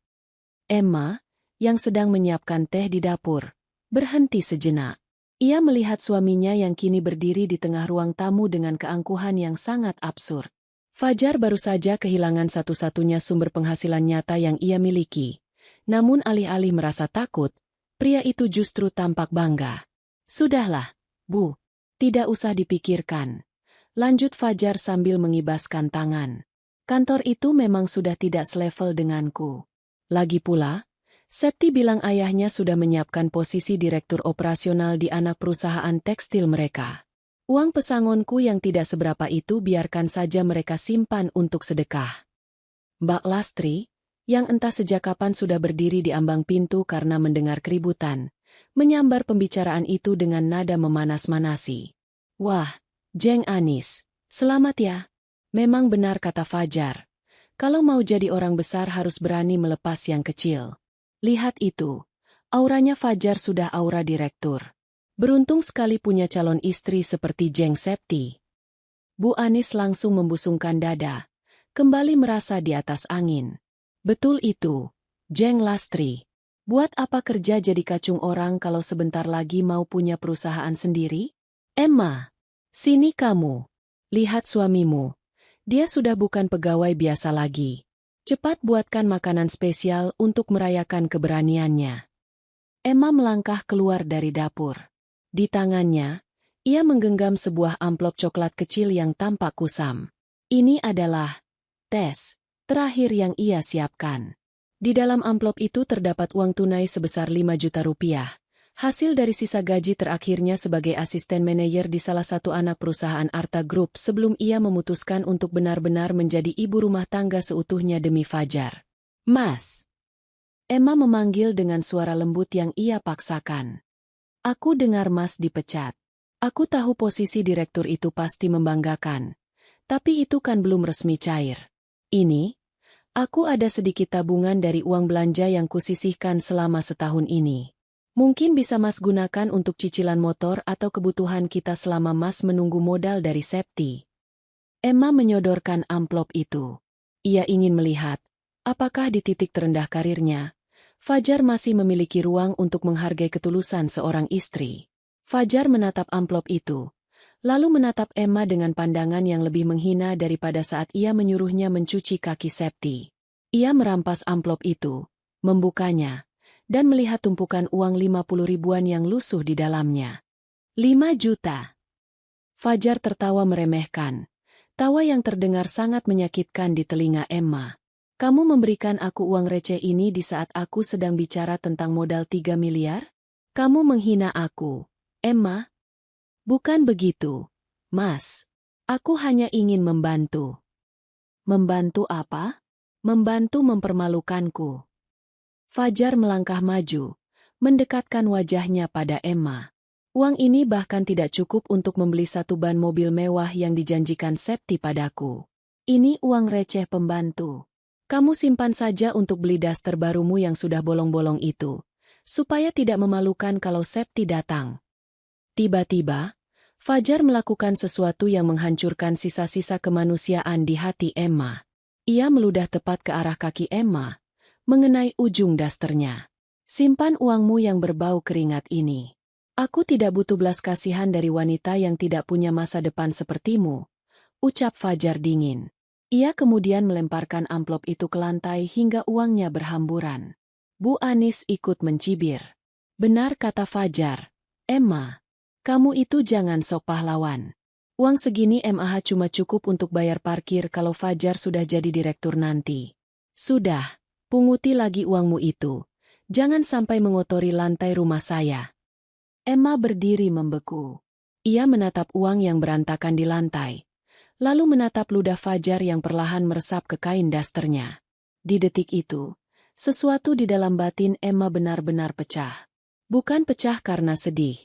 Emma, yang sedang menyiapkan teh di dapur, berhenti sejenak. Ia melihat suaminya yang kini berdiri di tengah ruang tamu dengan keangkuhan yang sangat absurd. Fajar baru saja kehilangan satu-satunya sumber penghasilan nyata yang ia miliki. Namun alih-alih merasa takut, pria itu justru tampak bangga. "Sudahlah, Bu. Tidak usah dipikirkan," lanjut Fajar sambil mengibaskan tangan. "Kantor itu memang sudah tidak selevel denganku. Lagi pula, Septi bilang ayahnya sudah menyiapkan posisi direktur operasional di anak perusahaan tekstil mereka. Uang pesangonku yang tidak seberapa itu biarkan saja mereka simpan untuk sedekah." Mbak Lastri, yang entah sejak kapan sudah berdiri di ambang pintu karena mendengar keributan, menyambar pembicaraan itu dengan nada memanas-manasi. "Wah, Jeng Anis, selamat ya. Memang benar kata Fajar. Kalau mau jadi orang besar harus berani melepas yang kecil. Lihat itu, auranya Fajar sudah aura direktur. Beruntung sekali punya calon istri seperti Jeng Septi." Bu Anis langsung membusungkan dada, kembali merasa di atas angin. "Betul itu, Jeng Lastri. Buat apa kerja jadi kacung orang kalau sebentar lagi mau punya perusahaan sendiri? Emma, sini kamu. Lihat suamimu. Dia sudah bukan pegawai biasa lagi. Cepat buatkan makanan spesial untuk merayakan keberaniannya." Emma melangkah keluar dari dapur. Di tangannya, ia menggenggam sebuah amplop coklat kecil yang tampak kusam. Ini adalah tes terakhir yang ia siapkan. Di dalam amplop itu terdapat uang tunai sebesar 5 juta rupiah. Hasil dari sisa gaji terakhirnya sebagai asisten manajer di salah satu anak perusahaan Arta Group sebelum ia memutuskan untuk benar-benar menjadi ibu rumah tangga seutuhnya demi Fajar. "Mas." Emma memanggil dengan suara lembut yang ia paksakan. "Aku dengar Mas dipecat. Aku tahu posisi direktur itu pasti membanggakan. Tapi itu kan belum resmi cair. Ini, Aku ada sedikit tabungan dari uang belanja yang kusisihkan selama setahun ini. Mungkin bisa Mas gunakan untuk cicilan motor atau kebutuhan kita selama Mas menunggu modal dari Septi. Emma menyodorkan amplop itu. Ia ingin melihat, apakah di titik terendah karirnya, Fajar masih memiliki ruang untuk menghargai ketulusan seorang istri. Fajar menatap amplop itu, lalu menatap Emma dengan pandangan yang lebih menghina daripada saat ia menyuruhnya mencuci kaki Septi. Ia merampas amplop itu, membukanya, dan melihat tumpukan uang 50 ribuan yang lusuh di dalamnya. 5 juta. Fajar tertawa meremehkan. Tawa yang terdengar sangat menyakitkan di telinga Emma. Kamu memberikan aku uang receh ini di saat aku sedang bicara tentang modal 3 miliar? Kamu menghina aku, Emma? Bukan begitu, Mas. Aku hanya ingin membantu. Membantu apa? Membantu mempermalukanku. Fajar melangkah maju, mendekatkan wajahnya pada Emma. Uang ini bahkan tidak cukup untuk membeli satu ban mobil mewah yang dijanjikan Septi padaku. Ini uang receh pembantu. Kamu simpan saja untuk beli daster barumu yang sudah bolong-bolong itu, supaya tidak memalukan kalau Septi datang. Tiba-tiba, Fajar melakukan sesuatu yang menghancurkan sisa-sisa kemanusiaan di hati Emma. Ia meludah tepat ke arah kaki Emma, mengenai ujung dasternya. Simpan uangmu yang berbau keringat ini. Aku tidak butuh belas kasihan dari wanita yang tidak punya masa depan sepertimu, ucap Fajar dingin. Ia kemudian melemparkan amplop itu ke lantai hingga uangnya berhamburan. Bu Anis ikut mencibir. Benar kata Fajar. Emma, kamu itu jangan sok pahlawan. Uang segini MAH cuma cukup untuk bayar parkir kalau Fajar sudah jadi direktur nanti. Sudah, punguti lagi uangmu itu. Jangan sampai mengotori lantai rumah saya. Emma berdiri membeku. Ia menatap uang yang berantakan di lantai, lalu menatap ludah Fajar yang perlahan meresap ke kain dasternya. Di detik itu, sesuatu di dalam batin Emma benar-benar pecah. Bukan pecah karena sedih,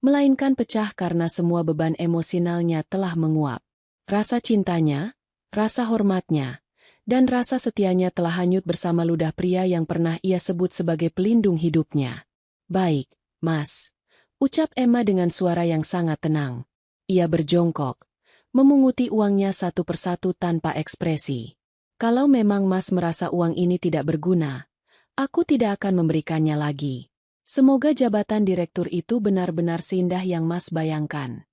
melainkan pecah karena semua beban emosionalnya telah menguap. Rasa cintanya, rasa hormatnya, dan rasa setianya telah hanyut bersama ludah pria yang pernah ia sebut sebagai pelindung hidupnya. Baik, Mas, ucap Emma dengan suara yang sangat tenang. Ia berjongkok, memunguti uangnya satu persatu tanpa ekspresi. Kalau memang Mas merasa uang ini tidak berguna, aku tidak akan memberikannya lagi. Semoga jabatan direktur itu benar-benar seindah yang Mas bayangkan.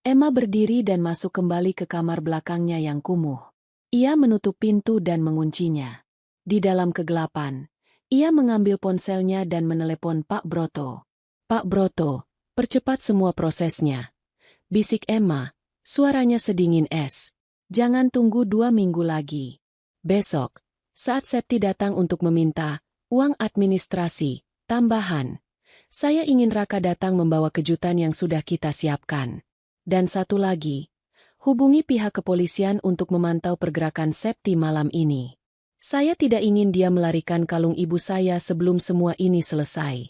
Emma berdiri dan masuk kembali ke kamar belakangnya yang kumuh. Ia menutup pintu dan menguncinya. Di dalam kegelapan, ia mengambil ponselnya dan menelepon Pak Broto. Pak Broto, percepat semua prosesnya. Bisik Emma, suaranya sedingin es. Jangan tunggu 2 minggu lagi. Besok, saat Septi datang untuk meminta uang administrasi tambahan, saya ingin Raka datang membawa kejutan yang sudah kita siapkan. Dan satu lagi, hubungi pihak kepolisian untuk memantau pergerakan Septi malam ini. Saya tidak ingin dia melarikan kalung ibu saya sebelum semua ini selesai.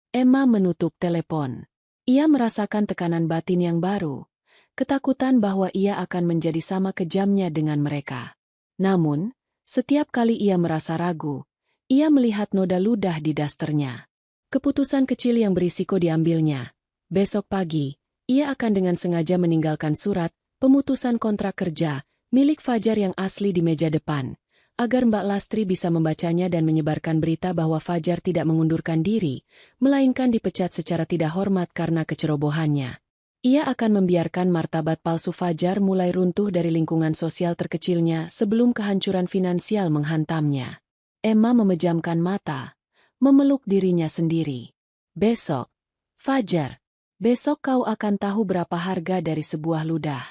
Emma menutup telepon. Ia merasakan tekanan batin yang baru, ketakutan bahwa ia akan menjadi sama kejamnya dengan mereka. Namun, setiap kali ia merasa ragu, ia melihat noda ludah di dasternya. Keputusan kecil yang berisiko diambilnya. Besok pagi, ia akan dengan sengaja meninggalkan surat pemutusan kontrak kerja milik Fajar yang asli di meja depan, agar Mbak Lastri bisa membacanya dan menyebarkan berita bahwa Fajar tidak mengundurkan diri, melainkan dipecat secara tidak hormat karena kecerobohannya. Ia akan membiarkan martabat palsu Fajar mulai runtuh dari lingkungan sosial terkecilnya sebelum kehancuran finansial menghantamnya. Emma memejamkan mata, memeluk dirinya sendiri. Besok, Fajar, besok kau akan tahu berapa harga dari sebuah ludah.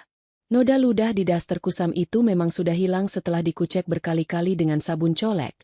Noda ludah di daster kusam itu memang sudah hilang setelah dikucek berkali-kali dengan sabun colek.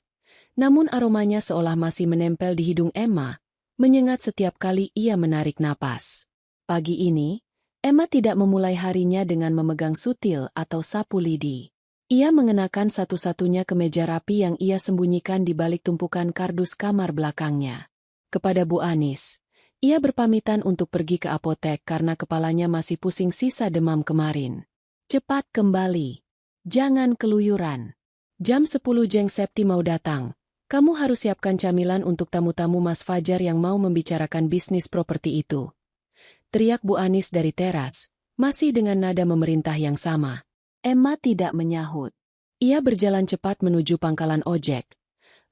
Namun aromanya seolah masih menempel di hidung Emma, menyengat setiap kali ia menarik napas. Pagi ini, Emma tidak memulai harinya dengan memegang sutil atau sapu lidi. Ia mengenakan satu-satunya kemeja rapi yang ia sembunyikan di balik tumpukan kardus kamar belakangnya. Kepada Bu Anis, ia berpamitan untuk pergi ke apotek karena kepalanya masih pusing sisa demam kemarin. Cepat kembali. Jangan keluyuran. Jam 10 Jeng Septi mau datang. Kamu harus siapkan camilan untuk tamu-tamu Mas Fajar yang mau membicarakan bisnis properti itu. Teriak Bu Anis dari teras, masih dengan nada memerintah yang sama. Emma tidak menyahut. Ia berjalan cepat menuju pangkalan ojek,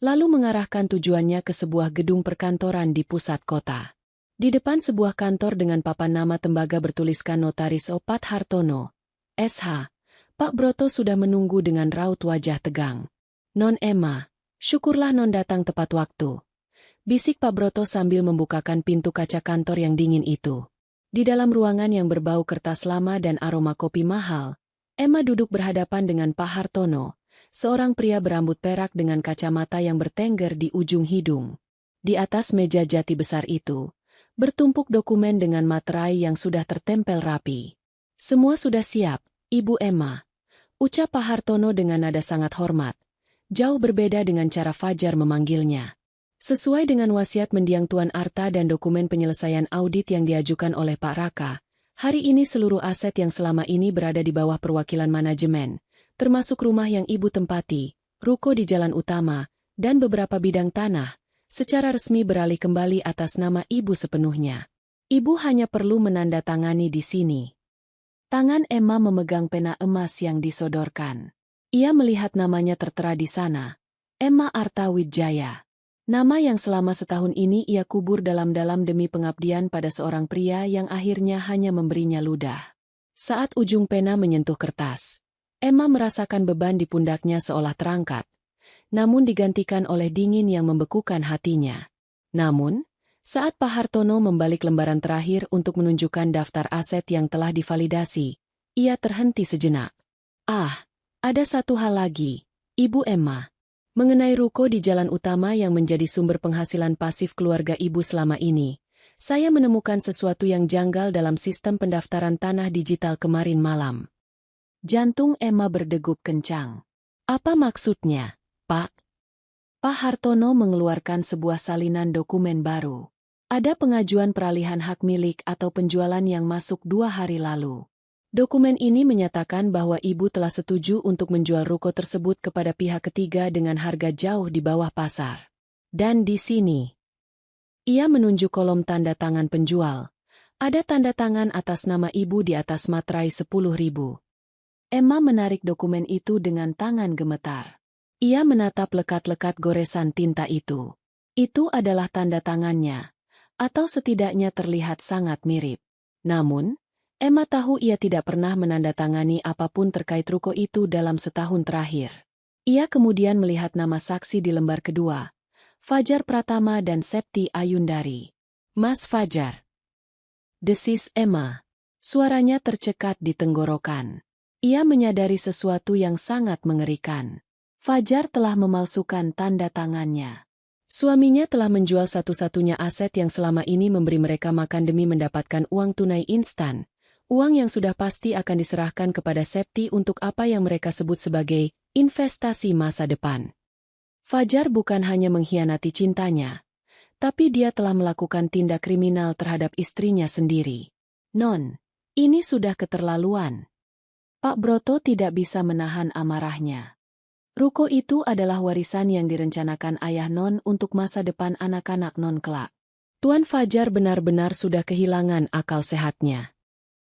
lalu mengarahkan tujuannya ke sebuah gedung perkantoran di pusat kota. Di depan sebuah kantor dengan papan nama tembaga bertuliskan Notaris Opat Hartono, SH, Pak Broto sudah menunggu dengan raut wajah tegang. Non Emma, syukurlah non datang tepat waktu. Bisik Pak Broto sambil membukakan pintu kaca kantor yang dingin itu. Di dalam ruangan yang berbau kertas lama dan aroma kopi mahal, Emma duduk berhadapan dengan Pak Hartono, seorang pria berambut perak dengan kacamata yang bertengger di ujung hidung. Di atas meja jati besar itu, bertumpuk dokumen dengan materai yang sudah tertempel rapi. Semua sudah siap, Ibu Emma, ucap Pak Hartono dengan nada sangat hormat, jauh berbeda dengan cara Fajar memanggilnya. Sesuai dengan wasiat mendiang Tuan Arta dan dokumen penyelesaian audit yang diajukan oleh Pak Raka, hari ini seluruh aset yang selama ini berada di bawah perwakilan manajemen, termasuk rumah yang Ibu tempati, ruko di jalan utama, dan beberapa bidang tanah, secara resmi beralih kembali atas nama Ibu sepenuhnya. Ibu hanya perlu menandatangani di sini. Tangan Emma memegang pena emas yang disodorkan. Ia melihat namanya tertera di sana, Emma Arta Wijaya. Nama yang selama setahun ini ia kubur dalam-dalam demi pengabdian pada seorang pria yang akhirnya hanya memberinya ludah. Saat ujung pena menyentuh kertas, Emma merasakan beban di pundaknya seolah terangkat, namun digantikan oleh dingin yang membekukan hatinya. Namun, saat Pak Hartono membalik lembaran terakhir untuk menunjukkan daftar aset yang telah divalidasi, ia terhenti sejenak. Ada satu hal lagi, Ibu Emma. Mengenai ruko di jalan utama yang menjadi sumber penghasilan pasif keluarga Ibu selama ini, saya menemukan sesuatu yang janggal dalam sistem pendaftaran tanah digital kemarin malam. Jantung Emma berdegup kencang. Apa maksudnya, Pak? Pak Hartono mengeluarkan sebuah salinan dokumen baru. Ada pengajuan peralihan hak milik atau penjualan yang masuk 2 hari lalu. Dokumen ini menyatakan bahwa Ibu telah setuju untuk menjual ruko tersebut kepada pihak ketiga dengan harga jauh di bawah pasar. Dan di sini, ia menunjuk kolom tanda tangan penjual. Ada tanda tangan atas nama Ibu di atas materai 10.000. Emma menarik dokumen itu dengan tangan gemetar. Ia menatap lekat-lekat goresan tinta itu. Itu adalah tanda tangannya, atau setidaknya terlihat sangat mirip. Namun, Emma tahu ia tidak pernah menandatangani apapun terkait ruko itu dalam setahun terakhir. Ia kemudian melihat nama saksi di lembar kedua, Fajar Pratama dan Septi Ayundari. Mas Fajar, desis Emma. Suaranya tercekat di tenggorokan. Ia menyadari sesuatu yang sangat mengerikan. Fajar telah memalsukan tanda tangannya. Suaminya telah menjual satu-satunya aset yang selama ini memberi mereka makan demi mendapatkan uang tunai instan. Uang yang sudah pasti akan diserahkan kepada Septi untuk apa yang mereka sebut sebagai investasi masa depan. Fajar bukan hanya mengkhianati cintanya, tapi dia telah melakukan tindak kriminal terhadap istrinya sendiri. Non, ini sudah keterlaluan. Pak Broto tidak bisa menahan amarahnya. Ruko itu adalah warisan yang direncanakan ayah Non untuk masa depan anak-anak Non kelak. Tuan Fajar benar-benar sudah kehilangan akal sehatnya.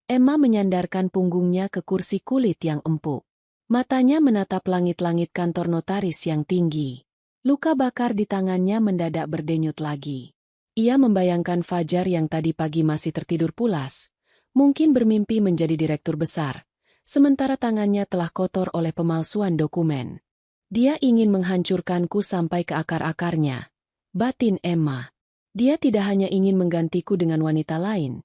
Emma menyandarkan punggungnya ke kursi kulit yang empuk. Matanya menatap langit-langit kantor notaris yang tinggi. Luka bakar di tangannya mendadak berdenyut lagi. Ia membayangkan Fajar yang tadi pagi masih tertidur pulas, mungkin bermimpi menjadi direktur besar, sementara tangannya telah kotor oleh pemalsuan dokumen. Dia ingin menghancurkanku sampai ke akar-akarnya. Batin Emma. Dia tidak hanya ingin menggantiku dengan wanita lain,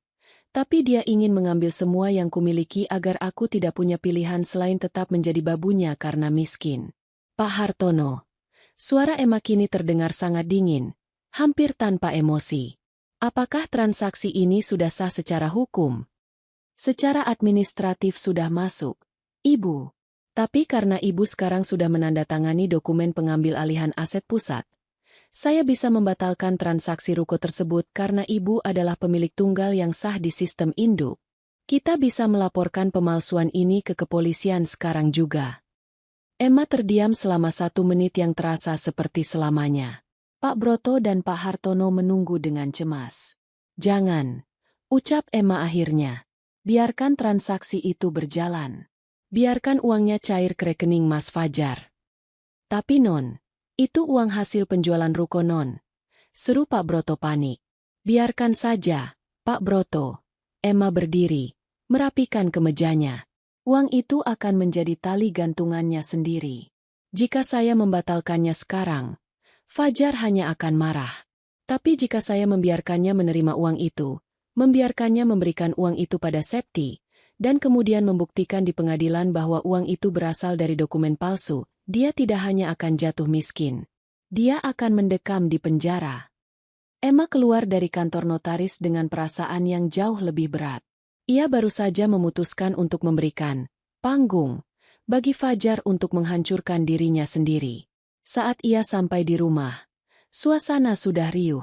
tapi dia ingin mengambil semua yang kumiliki agar aku tidak punya pilihan selain tetap menjadi babunya karena miskin. Pak Hartono. Suara Emma kini terdengar sangat dingin, hampir tanpa emosi. Apakah transaksi ini sudah sah secara hukum? Secara administratif sudah masuk, Ibu. Tapi karena Ibu sekarang sudah menandatangani dokumen pengambil alihan aset pusat, saya bisa membatalkan transaksi ruko tersebut karena Ibu adalah pemilik tunggal yang sah di sistem induk. Kita bisa melaporkan pemalsuan ini ke kepolisian sekarang juga. Emma terdiam selama 1 menit yang terasa seperti selamanya. Pak Broto dan Pak Hartono menunggu dengan cemas. Jangan, ucap Emma akhirnya. Biarkan transaksi itu berjalan. Biarkan uangnya cair ke rekening Mas Fajar. Tapi Non, itu uang hasil penjualan ruko Non. Seru Pak Broto panik. Biarkan saja, Pak Broto. Emma berdiri, merapikan kemejanya. Uang itu akan menjadi tali gantungannya sendiri. Jika saya membatalkannya sekarang, Fajar hanya akan marah. Tapi jika saya membiarkannya menerima uang itu, membiarkannya memberikan uang itu pada Septi, dan kemudian membuktikan di pengadilan bahwa uang itu berasal dari dokumen palsu, dia tidak hanya akan jatuh miskin. Dia akan mendekam di penjara. Emma keluar dari kantor notaris dengan perasaan yang jauh lebih berat. Ia baru saja memutuskan untuk memberikan panggung bagi Fajar untuk menghancurkan dirinya sendiri. Saat ia sampai di rumah, suasana sudah riuh.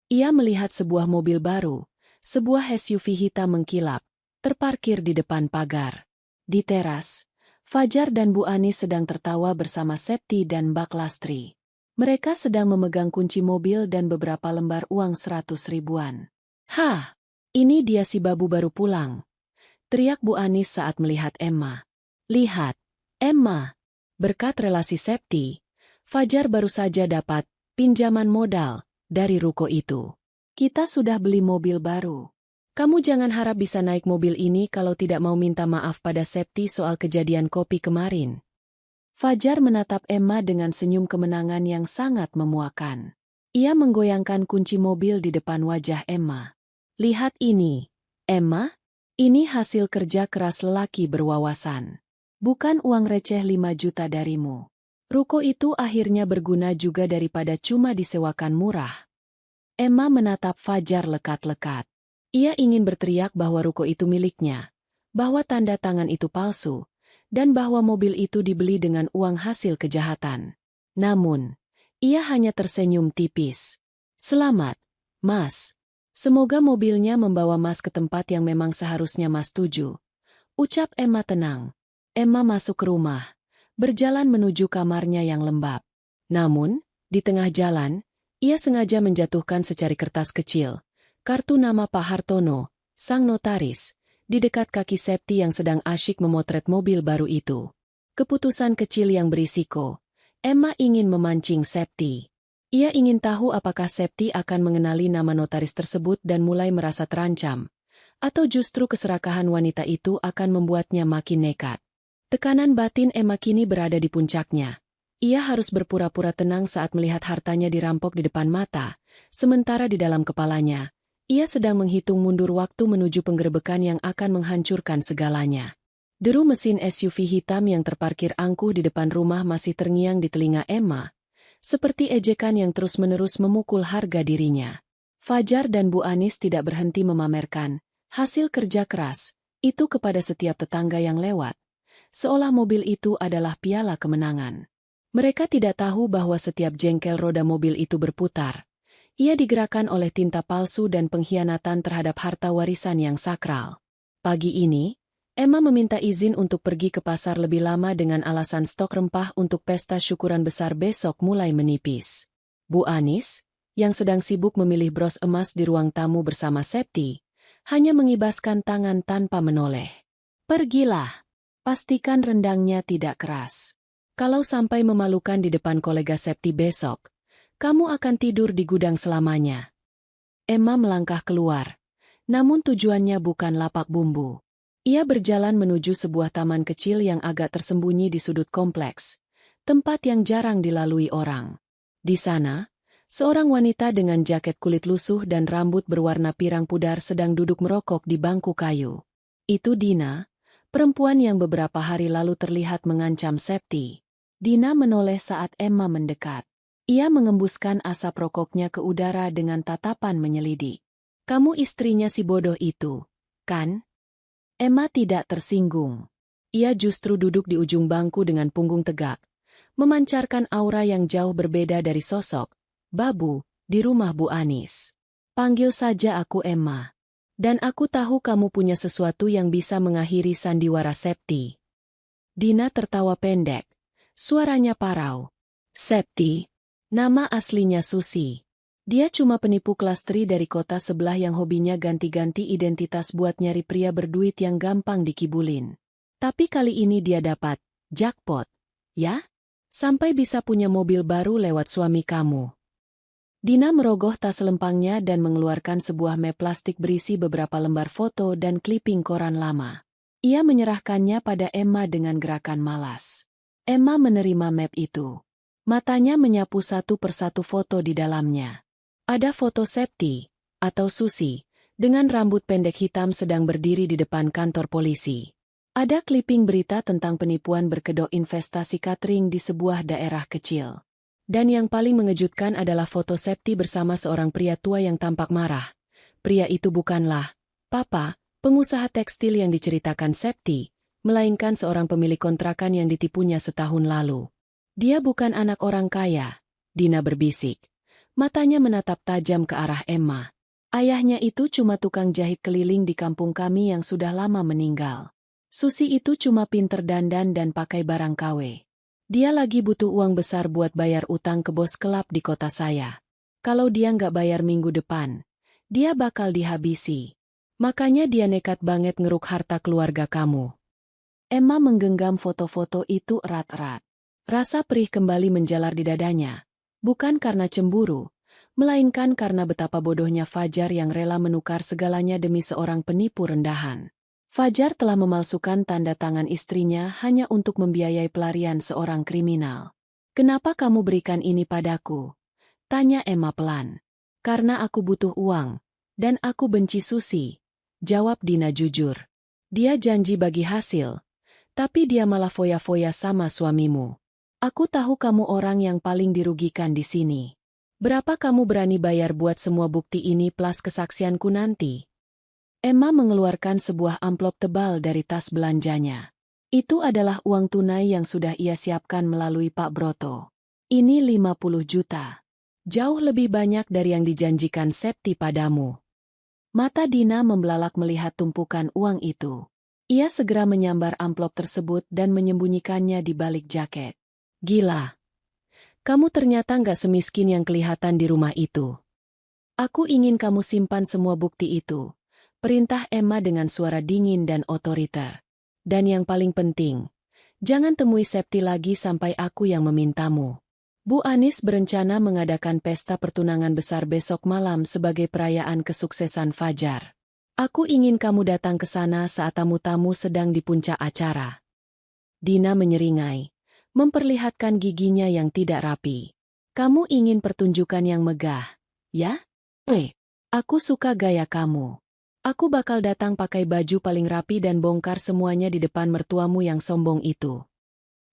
Ia melihat sebuah mobil baru, sebuah SUV hitam mengkilap, terparkir di depan pagar. Di teras, Fajar dan Bu Anis sedang tertawa bersama Septi dan Mbak Lastri. Mereka sedang memegang kunci mobil dan beberapa lembar uang 100 ribuan. Hah! Ini dia si babu baru pulang. Teriak Bu Anis saat melihat Emma. Lihat, Emma. Berkat relasi Septi, Fajar baru saja dapat pinjaman modal dari ruko itu. Kita sudah beli mobil baru. Kamu jangan harap bisa naik mobil ini kalau tidak mau minta maaf pada Septi soal kejadian kopi kemarin. Fajar menatap Emma dengan senyum kemenangan yang sangat memuakan. Ia menggoyangkan kunci mobil di depan wajah Emma. Lihat ini, Emma. Ini hasil kerja keras lelaki berwawasan. Bukan uang receh 5 juta darimu. Ruko itu akhirnya berguna juga daripada cuma disewakan murah. Emma menatap Fajar lekat-lekat. Ia ingin berteriak bahwa ruko itu miliknya, bahwa tanda tangan itu palsu, dan bahwa mobil itu dibeli dengan uang hasil kejahatan. Namun, ia hanya tersenyum tipis. Selamat, Mas. Semoga mobilnya membawa Mas ke tempat yang memang seharusnya Mas tuju. Ucap Emma tenang. Emma masuk ke rumah, berjalan menuju kamarnya yang lembab. Namun, di tengah jalan, ia sengaja menjatuhkan secari kertas kecil, kartu nama Pak Hartono, sang notaris, di dekat kaki Septi yang sedang asyik memotret mobil baru itu. Keputusan kecil yang berisiko. Emma ingin memancing Septi. Ia ingin tahu apakah Septi akan mengenali nama notaris tersebut dan mulai merasa terancam, atau justru keserakahan wanita itu akan membuatnya makin nekat. Tekanan batin Emma kini berada di puncaknya. Ia harus berpura-pura tenang saat melihat hartanya dirampok di depan mata, sementara di dalam kepalanya, ia sedang menghitung mundur waktu menuju penggerebekan yang akan menghancurkan segalanya. Deru mesin SUV hitam yang terparkir angkuh di depan rumah masih terngiang di telinga Emma, seperti ejekan yang terus-menerus memukul harga dirinya. Fajar dan Bu Anis tidak berhenti memamerkan hasil kerja keras itu kepada setiap tetangga yang lewat, seolah mobil itu adalah piala kemenangan. Mereka tidak tahu bahwa setiap jengkel roda mobil itu berputar. Ia digerakkan oleh tinta palsu dan pengkhianatan terhadap harta warisan yang sakral. Pagi ini, Emma meminta izin untuk pergi ke pasar lebih lama dengan alasan stok rempah untuk pesta syukuran besar besok mulai menipis. Bu Anis, yang sedang sibuk memilih bros emas di ruang tamu bersama Septi, hanya mengibaskan tangan tanpa menoleh. Pergilah. Pastikan rendangnya tidak keras. Kalau sampai memalukan di depan kolega Septi besok, kamu akan tidur di gudang selamanya. Emma melangkah keluar, namun tujuannya bukan lapak bumbu. Ia berjalan menuju sebuah taman kecil yang agak tersembunyi di sudut kompleks, tempat yang jarang dilalui orang. Di sana, seorang wanita dengan jaket kulit lusuh dan rambut berwarna pirang pudar sedang duduk merokok di bangku kayu. Itu Dina, perempuan yang beberapa hari lalu terlihat mengancam Septi. Dina menoleh saat Emma mendekat. Ia mengembuskan asap rokoknya ke udara dengan tatapan menyelidik. Kamu istrinya si bodoh itu, kan? Emma tidak tersinggung. Ia justru duduk di ujung bangku dengan punggung tegak, memancarkan aura yang jauh berbeda dari sosok babu di rumah Bu Anis. Panggil saja aku Emma. Dan aku tahu kamu punya sesuatu yang bisa mengakhiri sandiwara Septi. Dina tertawa pendek, Suaranya parau. Septi. Nama aslinya Susi. Dia cuma penipu kelas 3 dari kota sebelah yang hobinya ganti-ganti identitas buat nyari pria berduit yang gampang dikibulin. Tapi kali ini dia dapat jackpot. Ya? Sampai bisa punya mobil baru lewat suami kamu. Dina merogoh tas lempangnya dan mengeluarkan sebuah map plastik berisi beberapa lembar foto dan kliping koran lama. Ia menyerahkannya pada Emma dengan gerakan malas. Emma menerima map itu. Matanya menyapu satu persatu foto di dalamnya. Ada foto Septi, atau Susi, dengan rambut pendek hitam sedang berdiri di depan kantor polisi. Ada kliping berita tentang penipuan berkedok investasi catering di sebuah daerah kecil. Dan yang paling mengejutkan adalah foto Septi bersama seorang pria tua yang tampak marah. Pria itu bukanlah Papa, pengusaha tekstil yang diceritakan Septi, melainkan seorang pemilik kontrakan yang ditipunya setahun lalu. Dia bukan anak orang kaya, Dina berbisik. Matanya menatap tajam ke arah Emma. Ayahnya itu cuma tukang jahit keliling di kampung kami yang sudah lama meninggal. Susi itu cuma pinter dandan dan pakai barang KW. Dia lagi butuh uang besar buat bayar utang ke bos kelab di kota saya. Kalau dia nggak bayar minggu depan, dia bakal dihabisi. Makanya dia nekat banget ngeruk harta keluarga kamu. Emma menggenggam foto-foto itu erat-erat. Rasa perih kembali menjalar di dadanya. Bukan karena cemburu, melainkan karena betapa bodohnya Fajar yang rela menukar segalanya demi seorang penipu rendahan. Fajar telah memalsukan tanda tangan istrinya hanya untuk membiayai pelarian seorang kriminal. "Kenapa kamu berikan ini padaku?" tanya Emma pelan. "Karena aku butuh uang, dan aku benci Susi," jawab Dina jujur. "Dia janji bagi hasil, tapi dia malah foya-foya sama suamimu. Aku tahu kamu orang yang paling dirugikan di sini. Berapa kamu berani bayar buat semua bukti ini plus kesaksianku nanti?" Emma mengeluarkan sebuah amplop tebal dari tas belanjanya. Itu adalah uang tunai yang sudah ia siapkan melalui Pak Broto. "Ini 50 juta. Jauh lebih banyak dari yang dijanjikan Septi padamu." Mata Dina membelalak melihat tumpukan uang itu. Ia segera menyambar amplop tersebut dan menyembunyikannya di balik jaket. "Gila. Kamu ternyata nggak semiskin yang kelihatan di rumah itu. Aku ingin kamu simpan semua bukti itu," perintah Emma dengan suara dingin dan otoriter. "Dan yang paling penting, jangan temui Septi lagi sampai aku yang memintamu." Bu Anis berencana mengadakan pesta pertunangan besar besok malam sebagai perayaan kesuksesan Fajar. "Aku ingin kamu datang ke sana saat tamu-tamu sedang di puncak acara." Dina menyeringai, memperlihatkan giginya yang tidak rapi. "Kamu ingin pertunjukan yang megah, ya? Aku suka gaya kamu. Aku bakal datang pakai baju paling rapi dan bongkar semuanya di depan mertuamu yang sombong itu."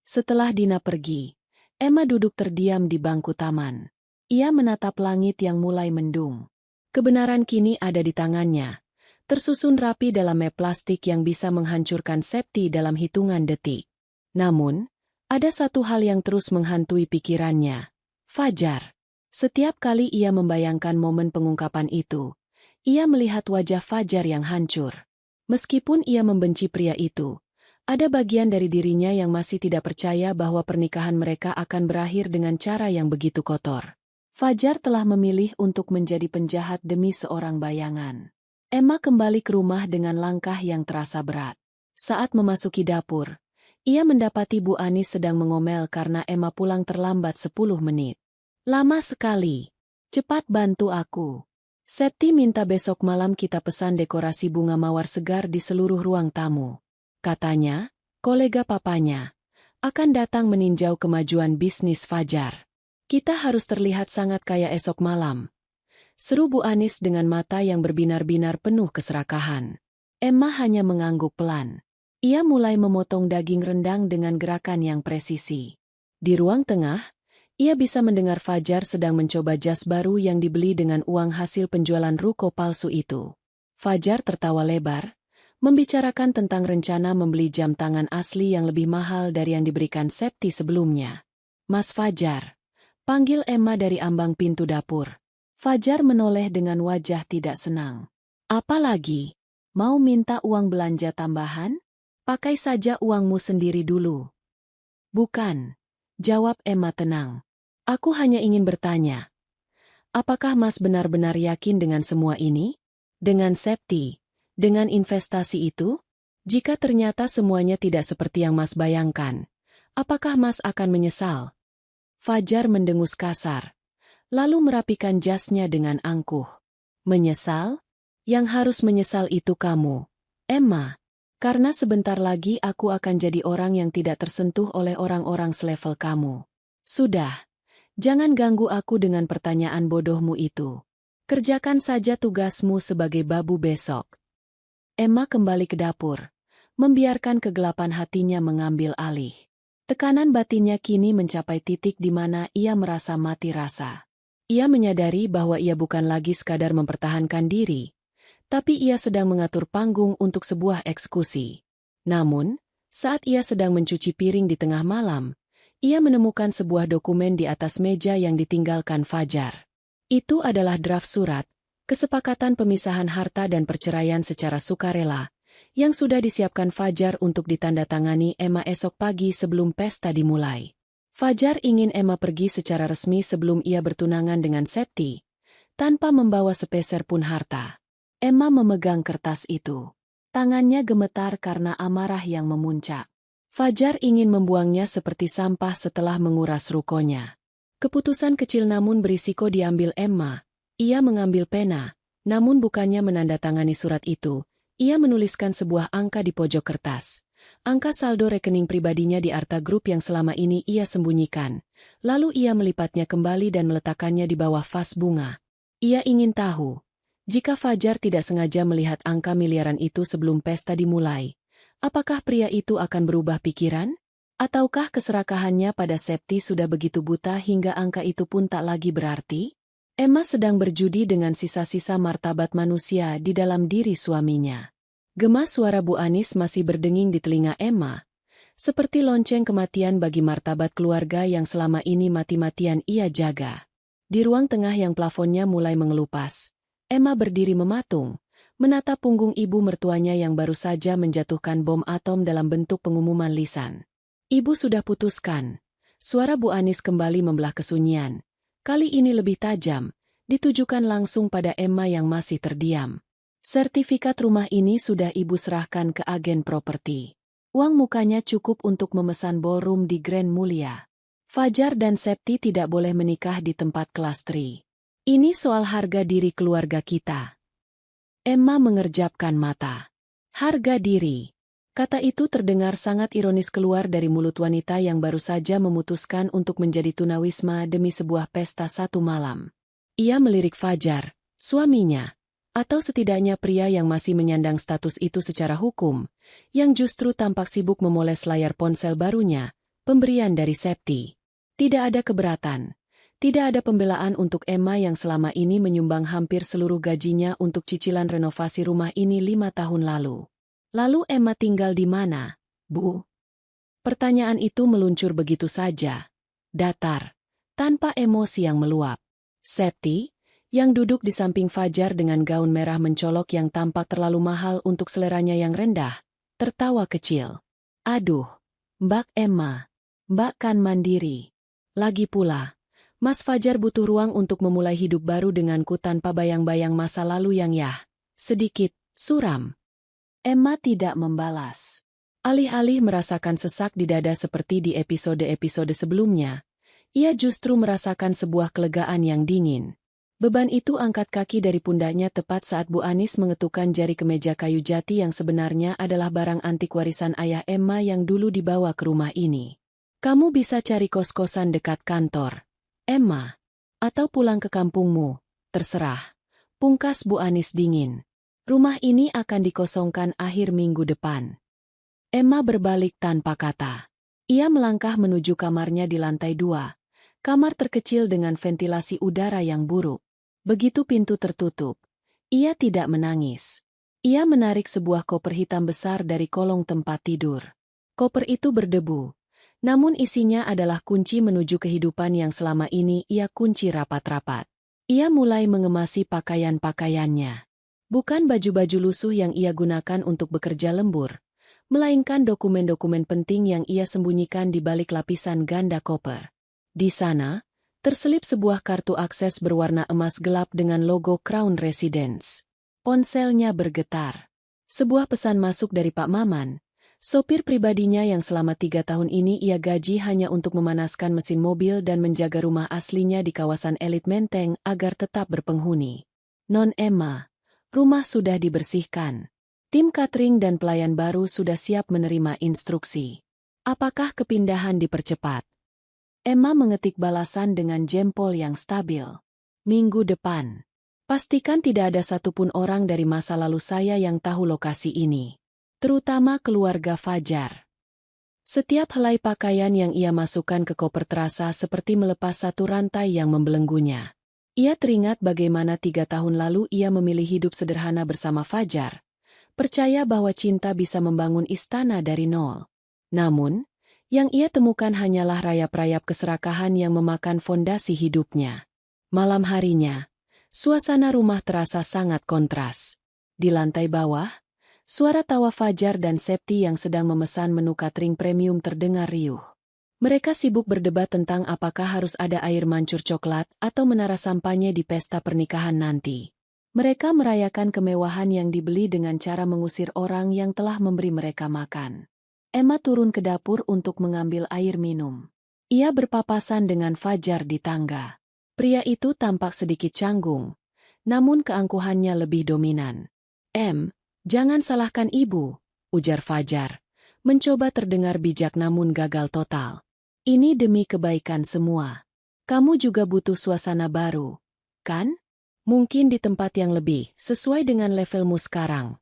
Setelah Dina pergi, Emma duduk terdiam di bangku taman. Ia menatap langit yang mulai mendung. Kebenaran kini ada di tangannya, tersusun rapi dalam map plastik yang bisa menghancurkan Septi dalam hitungan detik. Namun, ada satu hal yang terus menghantui pikirannya. Fajar. Setiap kali ia membayangkan momen pengungkapan itu, ia melihat wajah Fajar yang hancur. Meskipun ia membenci pria itu, ada bagian dari dirinya yang masih tidak percaya bahwa pernikahan mereka akan berakhir dengan cara yang begitu kotor. Fajar telah memilih untuk menjadi penjahat demi seorang bayangan. Emma kembali ke rumah dengan langkah yang terasa berat. Saat memasuki dapur, ia mendapati Bu Anis sedang mengomel karena Emma pulang terlambat 10 menit. "Lama sekali. Cepat bantu aku. Septi minta besok malam kita pesan dekorasi bunga mawar segar di seluruh ruang tamu. Katanya, kolega papanya akan datang meninjau kemajuan bisnis Fajar. Kita harus terlihat sangat kaya esok malam," seru Bu Anis dengan mata yang berbinar-binar penuh keserakahan. Emma hanya mengangguk pelan. Ia mulai memotong daging rendang dengan gerakan yang presisi. Di ruang tengah, ia bisa mendengar Fajar sedang mencoba jas baru yang dibeli dengan uang hasil penjualan ruko palsu itu. Fajar tertawa lebar, membicarakan tentang rencana membeli jam tangan asli yang lebih mahal dari yang diberikan Septi sebelumnya. "Mas Fajar," panggil Emma dari ambang pintu dapur. Fajar menoleh dengan wajah tidak senang. "Apa lagi? Mau minta uang belanja tambahan? Pakai saja uangmu sendiri dulu." "Bukan. Jawab Emma tenang. Aku hanya ingin bertanya. Apakah Mas benar-benar yakin dengan semua ini? Dengan Septi? Dengan investasi itu? Jika ternyata semuanya tidak seperti yang Mas bayangkan, apakah Mas akan menyesal? Fajar mendengus kasar, lalu merapikan jasnya dengan angkuh. Menyesal? Yang harus menyesal itu kamu, Emma. Karena sebentar lagi aku akan jadi orang yang tidak tersentuh oleh orang-orang selevel kamu. Sudah. Jangan ganggu aku dengan pertanyaan bodohmu itu. Kerjakan saja tugasmu sebagai babu besok. Emma kembali ke dapur, membiarkan kegelapan hatinya mengambil alih. Tekanan batinnya kini mencapai titik di mana ia merasa mati rasa. Ia menyadari bahwa ia bukan lagi sekadar mempertahankan diri, tapi ia sedang mengatur panggung untuk sebuah eksekusi. Namun, saat ia sedang mencuci piring di tengah malam, ia menemukan sebuah dokumen di atas meja yang ditinggalkan Fajar. Itu adalah draft surat, kesepakatan pemisahan harta dan perceraian secara sukarela, yang sudah disiapkan Fajar untuk ditandatangani Emma esok pagi sebelum pesta dimulai. Fajar ingin Emma pergi secara resmi sebelum ia bertunangan dengan Septi, tanpa membawa sepeser pun harta. Emma memegang kertas itu. Tangannya gemetar karena amarah yang memuncak. Fajar ingin membuangnya seperti sampah setelah menguras rukonya. Keputusan kecil namun berisiko diambil Emma. Ia mengambil pena, namun bukannya menandatangani surat itu, ia menuliskan sebuah angka di pojok kertas. Angka saldo rekening pribadinya di Arta Group yang selama ini ia sembunyikan. Lalu ia melipatnya kembali dan meletakkannya di bawah vas bunga. Ia ingin tahu, jika Fajar tidak sengaja melihat angka miliaran itu sebelum pesta dimulai, apakah pria itu akan berubah pikiran? Ataukah keserakahannya pada Septi sudah begitu buta hingga angka itu pun tak lagi berarti? Emma sedang berjudi dengan sisa-sisa martabat manusia di dalam diri suaminya. Gema suara Bu Anis masih berdenging di telinga Emma, seperti lonceng kematian bagi martabat keluarga yang selama ini mati-matian ia jaga. Di ruang tengah yang plafonnya mulai mengelupas, Emma berdiri mematung, menatap punggung ibu mertuanya yang baru saja menjatuhkan bom atom dalam bentuk pengumuman lisan. Ibu sudah putuskan. Suara Bu Anis kembali membelah kesunyian. Kali ini lebih tajam, ditujukan langsung pada Emma yang masih terdiam. Sertifikat rumah ini sudah ibu serahkan ke agen properti. Uang mukanya cukup untuk memesan ballroom di Grand Mulia. Fajar dan Septi tidak boleh menikah di tempat kelas 3. Ini soal harga diri keluarga kita. Emma mengerjapkan mata. Harga diri. Kata itu terdengar sangat ironis keluar dari mulut wanita yang baru saja memutuskan untuk menjadi tunawisma demi sebuah pesta satu malam. Ia melirik Fajar, suaminya, atau setidaknya pria yang masih menyandang status itu secara hukum, yang justru tampak sibuk memoles layar ponsel barunya, pemberian dari Septi. Tidak ada keberatan. Tidak ada pembelaan untuk Emma yang selama ini menyumbang hampir seluruh gajinya untuk cicilan renovasi rumah ini 5 tahun lalu. Lalu Emma tinggal di mana, Bu? Pertanyaan itu meluncur begitu saja. Datar, tanpa emosi yang meluap. Septi, yang duduk di samping Fajar dengan gaun merah mencolok yang tampak terlalu mahal untuk seleranya yang rendah, tertawa kecil. Aduh, Mbak Emma, Mbak kan mandiri. Lagi pula, Mas Fajar butuh ruang untuk memulai hidup baru denganku tanpa bayang-bayang masa lalu yang sedikit suram. Emma tidak membalas. Alih-alih merasakan sesak di dada seperti di episode-episode sebelumnya, ia justru merasakan sebuah kelegaan yang dingin. Beban itu angkat kaki dari pundaknya tepat saat Bu Anis mengetukkan jari ke meja kayu jati yang sebenarnya adalah barang antik warisan ayah Emma yang dulu dibawa ke rumah ini. Kamu bisa cari kos-kosan dekat kantor, Emma, atau pulang ke kampungmu, terserah. Pungkas Bu Anis dingin. Rumah ini akan dikosongkan akhir minggu depan. Emma berbalik tanpa kata. Ia melangkah menuju kamarnya di lantai 2. Kamar terkecil dengan ventilasi udara yang buruk. Begitu pintu tertutup, ia tidak menangis. Ia menarik sebuah koper hitam besar dari kolong tempat tidur. Koper itu berdebu, namun isinya adalah kunci menuju kehidupan yang selama ini ia kunci rapat-rapat. Ia mulai mengemasi pakaian-pakaiannya. Bukan baju-baju lusuh yang ia gunakan untuk bekerja lembur, melainkan dokumen-dokumen penting yang ia sembunyikan di balik lapisan ganda koper. Di sana, terselip sebuah kartu akses berwarna emas gelap dengan logo Crown Residence. Ponselnya bergetar. Sebuah pesan masuk dari Pak Maman, sopir pribadinya yang selama 3 tahun ini ia gaji hanya untuk memanaskan mesin mobil dan menjaga rumah aslinya di kawasan elit Menteng agar tetap berpenghuni. Non Emma, rumah sudah dibersihkan. Tim catering dan pelayan baru sudah siap menerima instruksi. Apakah kepindahan dipercepat? Emma mengetik balasan dengan jempol yang stabil. Minggu depan. Pastikan tidak ada satupun orang dari masa lalu saya yang tahu lokasi ini. Terutama keluarga Fajar. Setiap helai pakaian yang ia masukkan ke koper terasa seperti melepas satu rantai yang membelenggunya. Ia teringat bagaimana 3 tahun lalu ia memilih hidup sederhana bersama Fajar. Percaya bahwa cinta bisa membangun istana dari nol. Namun, yang ia temukan hanyalah rayap-rayap keserakahan yang memakan fondasi hidupnya. Malam harinya, suasana rumah terasa sangat kontras. Di lantai bawah, suara tawa Fajar dan Septi yang sedang memesan menu catering premium terdengar riuh. Mereka sibuk berdebat tentang apakah harus ada air mancur coklat atau menara sampanye di pesta pernikahan nanti. Mereka merayakan kemewahan yang dibeli dengan cara mengusir orang yang telah memberi mereka makan. Emma turun ke dapur untuk mengambil air minum. Ia berpapasan dengan Fajar di tangga. Pria itu tampak sedikit canggung, namun keangkuhannya lebih dominan. Jangan salahkan ibu, ujar Fajar, mencoba terdengar bijak namun gagal total. Ini demi kebaikan semua. Kamu juga butuh suasana baru, kan? Mungkin di tempat yang lebih sesuai dengan levelmu sekarang.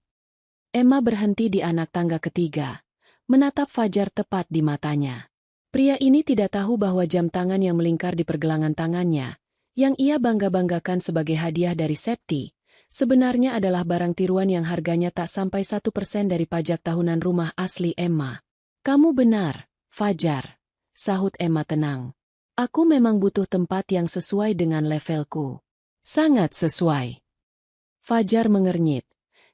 Emma berhenti di anak tangga ketiga, menatap Fajar tepat di matanya. Pria ini tidak tahu bahwa jam tangan yang melingkar di pergelangan tangannya, yang ia bangga-banggakan sebagai hadiah dari Septi, sebenarnya adalah barang tiruan yang harganya tak sampai 1% dari pajak tahunan rumah asli Emma. Kamu benar, Fajar, sahut Emma tenang. Aku memang butuh tempat yang sesuai dengan levelku. Sangat sesuai. Fajar mengernyit,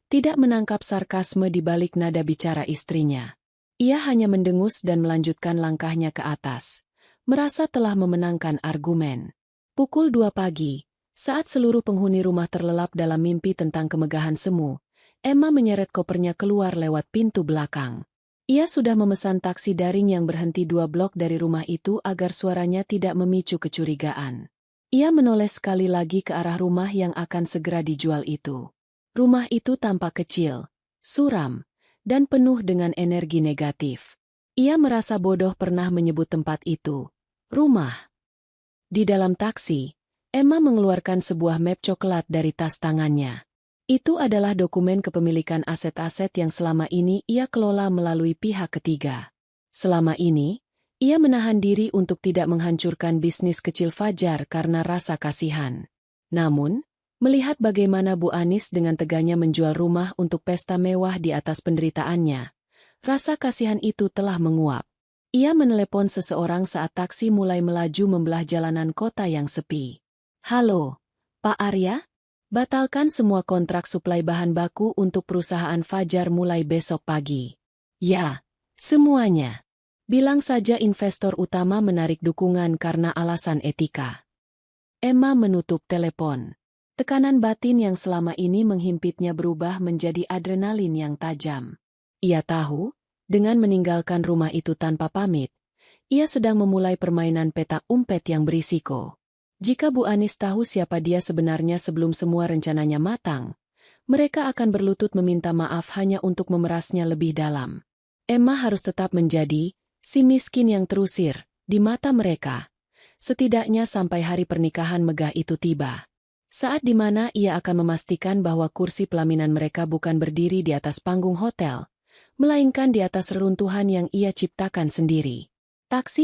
tidak menangkap sarkasme di balik nada bicara istrinya. Ia hanya mendengus dan melanjutkan langkahnya ke atas, merasa telah memenangkan argumen. Pukul 2 pagi, saat seluruh penghuni rumah terlelap dalam mimpi tentang kemegahan semu, Emma menyeret kopernya keluar lewat pintu belakang. Ia sudah memesan taksi daring yang berhenti 2 blok dari rumah itu agar suaranya tidak memicu kecurigaan. Ia menoleh sekali lagi ke arah rumah yang akan segera dijual itu. Rumah itu tampak kecil, suram, dan penuh dengan energi negatif. Ia merasa bodoh pernah menyebut tempat itu rumah. Di dalam taksi, Emma mengeluarkan sebuah map coklat dari tas tangannya. Itu adalah dokumen kepemilikan aset-aset yang selama ini ia kelola melalui pihak ketiga. Selama ini, ia menahan diri untuk tidak menghancurkan bisnis kecil Fajar karena rasa kasihan. Namun, melihat bagaimana Bu Anis dengan teganya menjual rumah untuk pesta mewah di atas penderitaannya, rasa kasihan itu telah menguap. Ia menelepon seseorang saat taksi mulai melaju membelah jalanan kota yang sepi. Halo, Pak Arya? Batalkan semua kontrak suplai bahan baku untuk perusahaan Fajar mulai besok pagi. Ya, semuanya. Bilang saja investor utama menarik dukungan karena alasan etika. Emma menutup telepon. Tekanan batin yang selama ini menghimpitnya berubah menjadi adrenalin yang tajam. Ia tahu, dengan meninggalkan rumah itu tanpa pamit, ia sedang memulai permainan petak umpet yang berisiko. Jika Bu Anis tahu siapa dia sebenarnya sebelum semua rencananya matang, mereka akan berlutut meminta maaf hanya untuk memerasnya lebih dalam. Emma harus tetap menjadi si miskin yang terusir di mata mereka, setidaknya sampai hari pernikahan megah itu tiba. Saat di mana ia akan memastikan bahwa kursi pelaminan mereka bukan berdiri di atas panggung hotel, melainkan di atas reruntuhan yang ia ciptakan sendiri. Taksi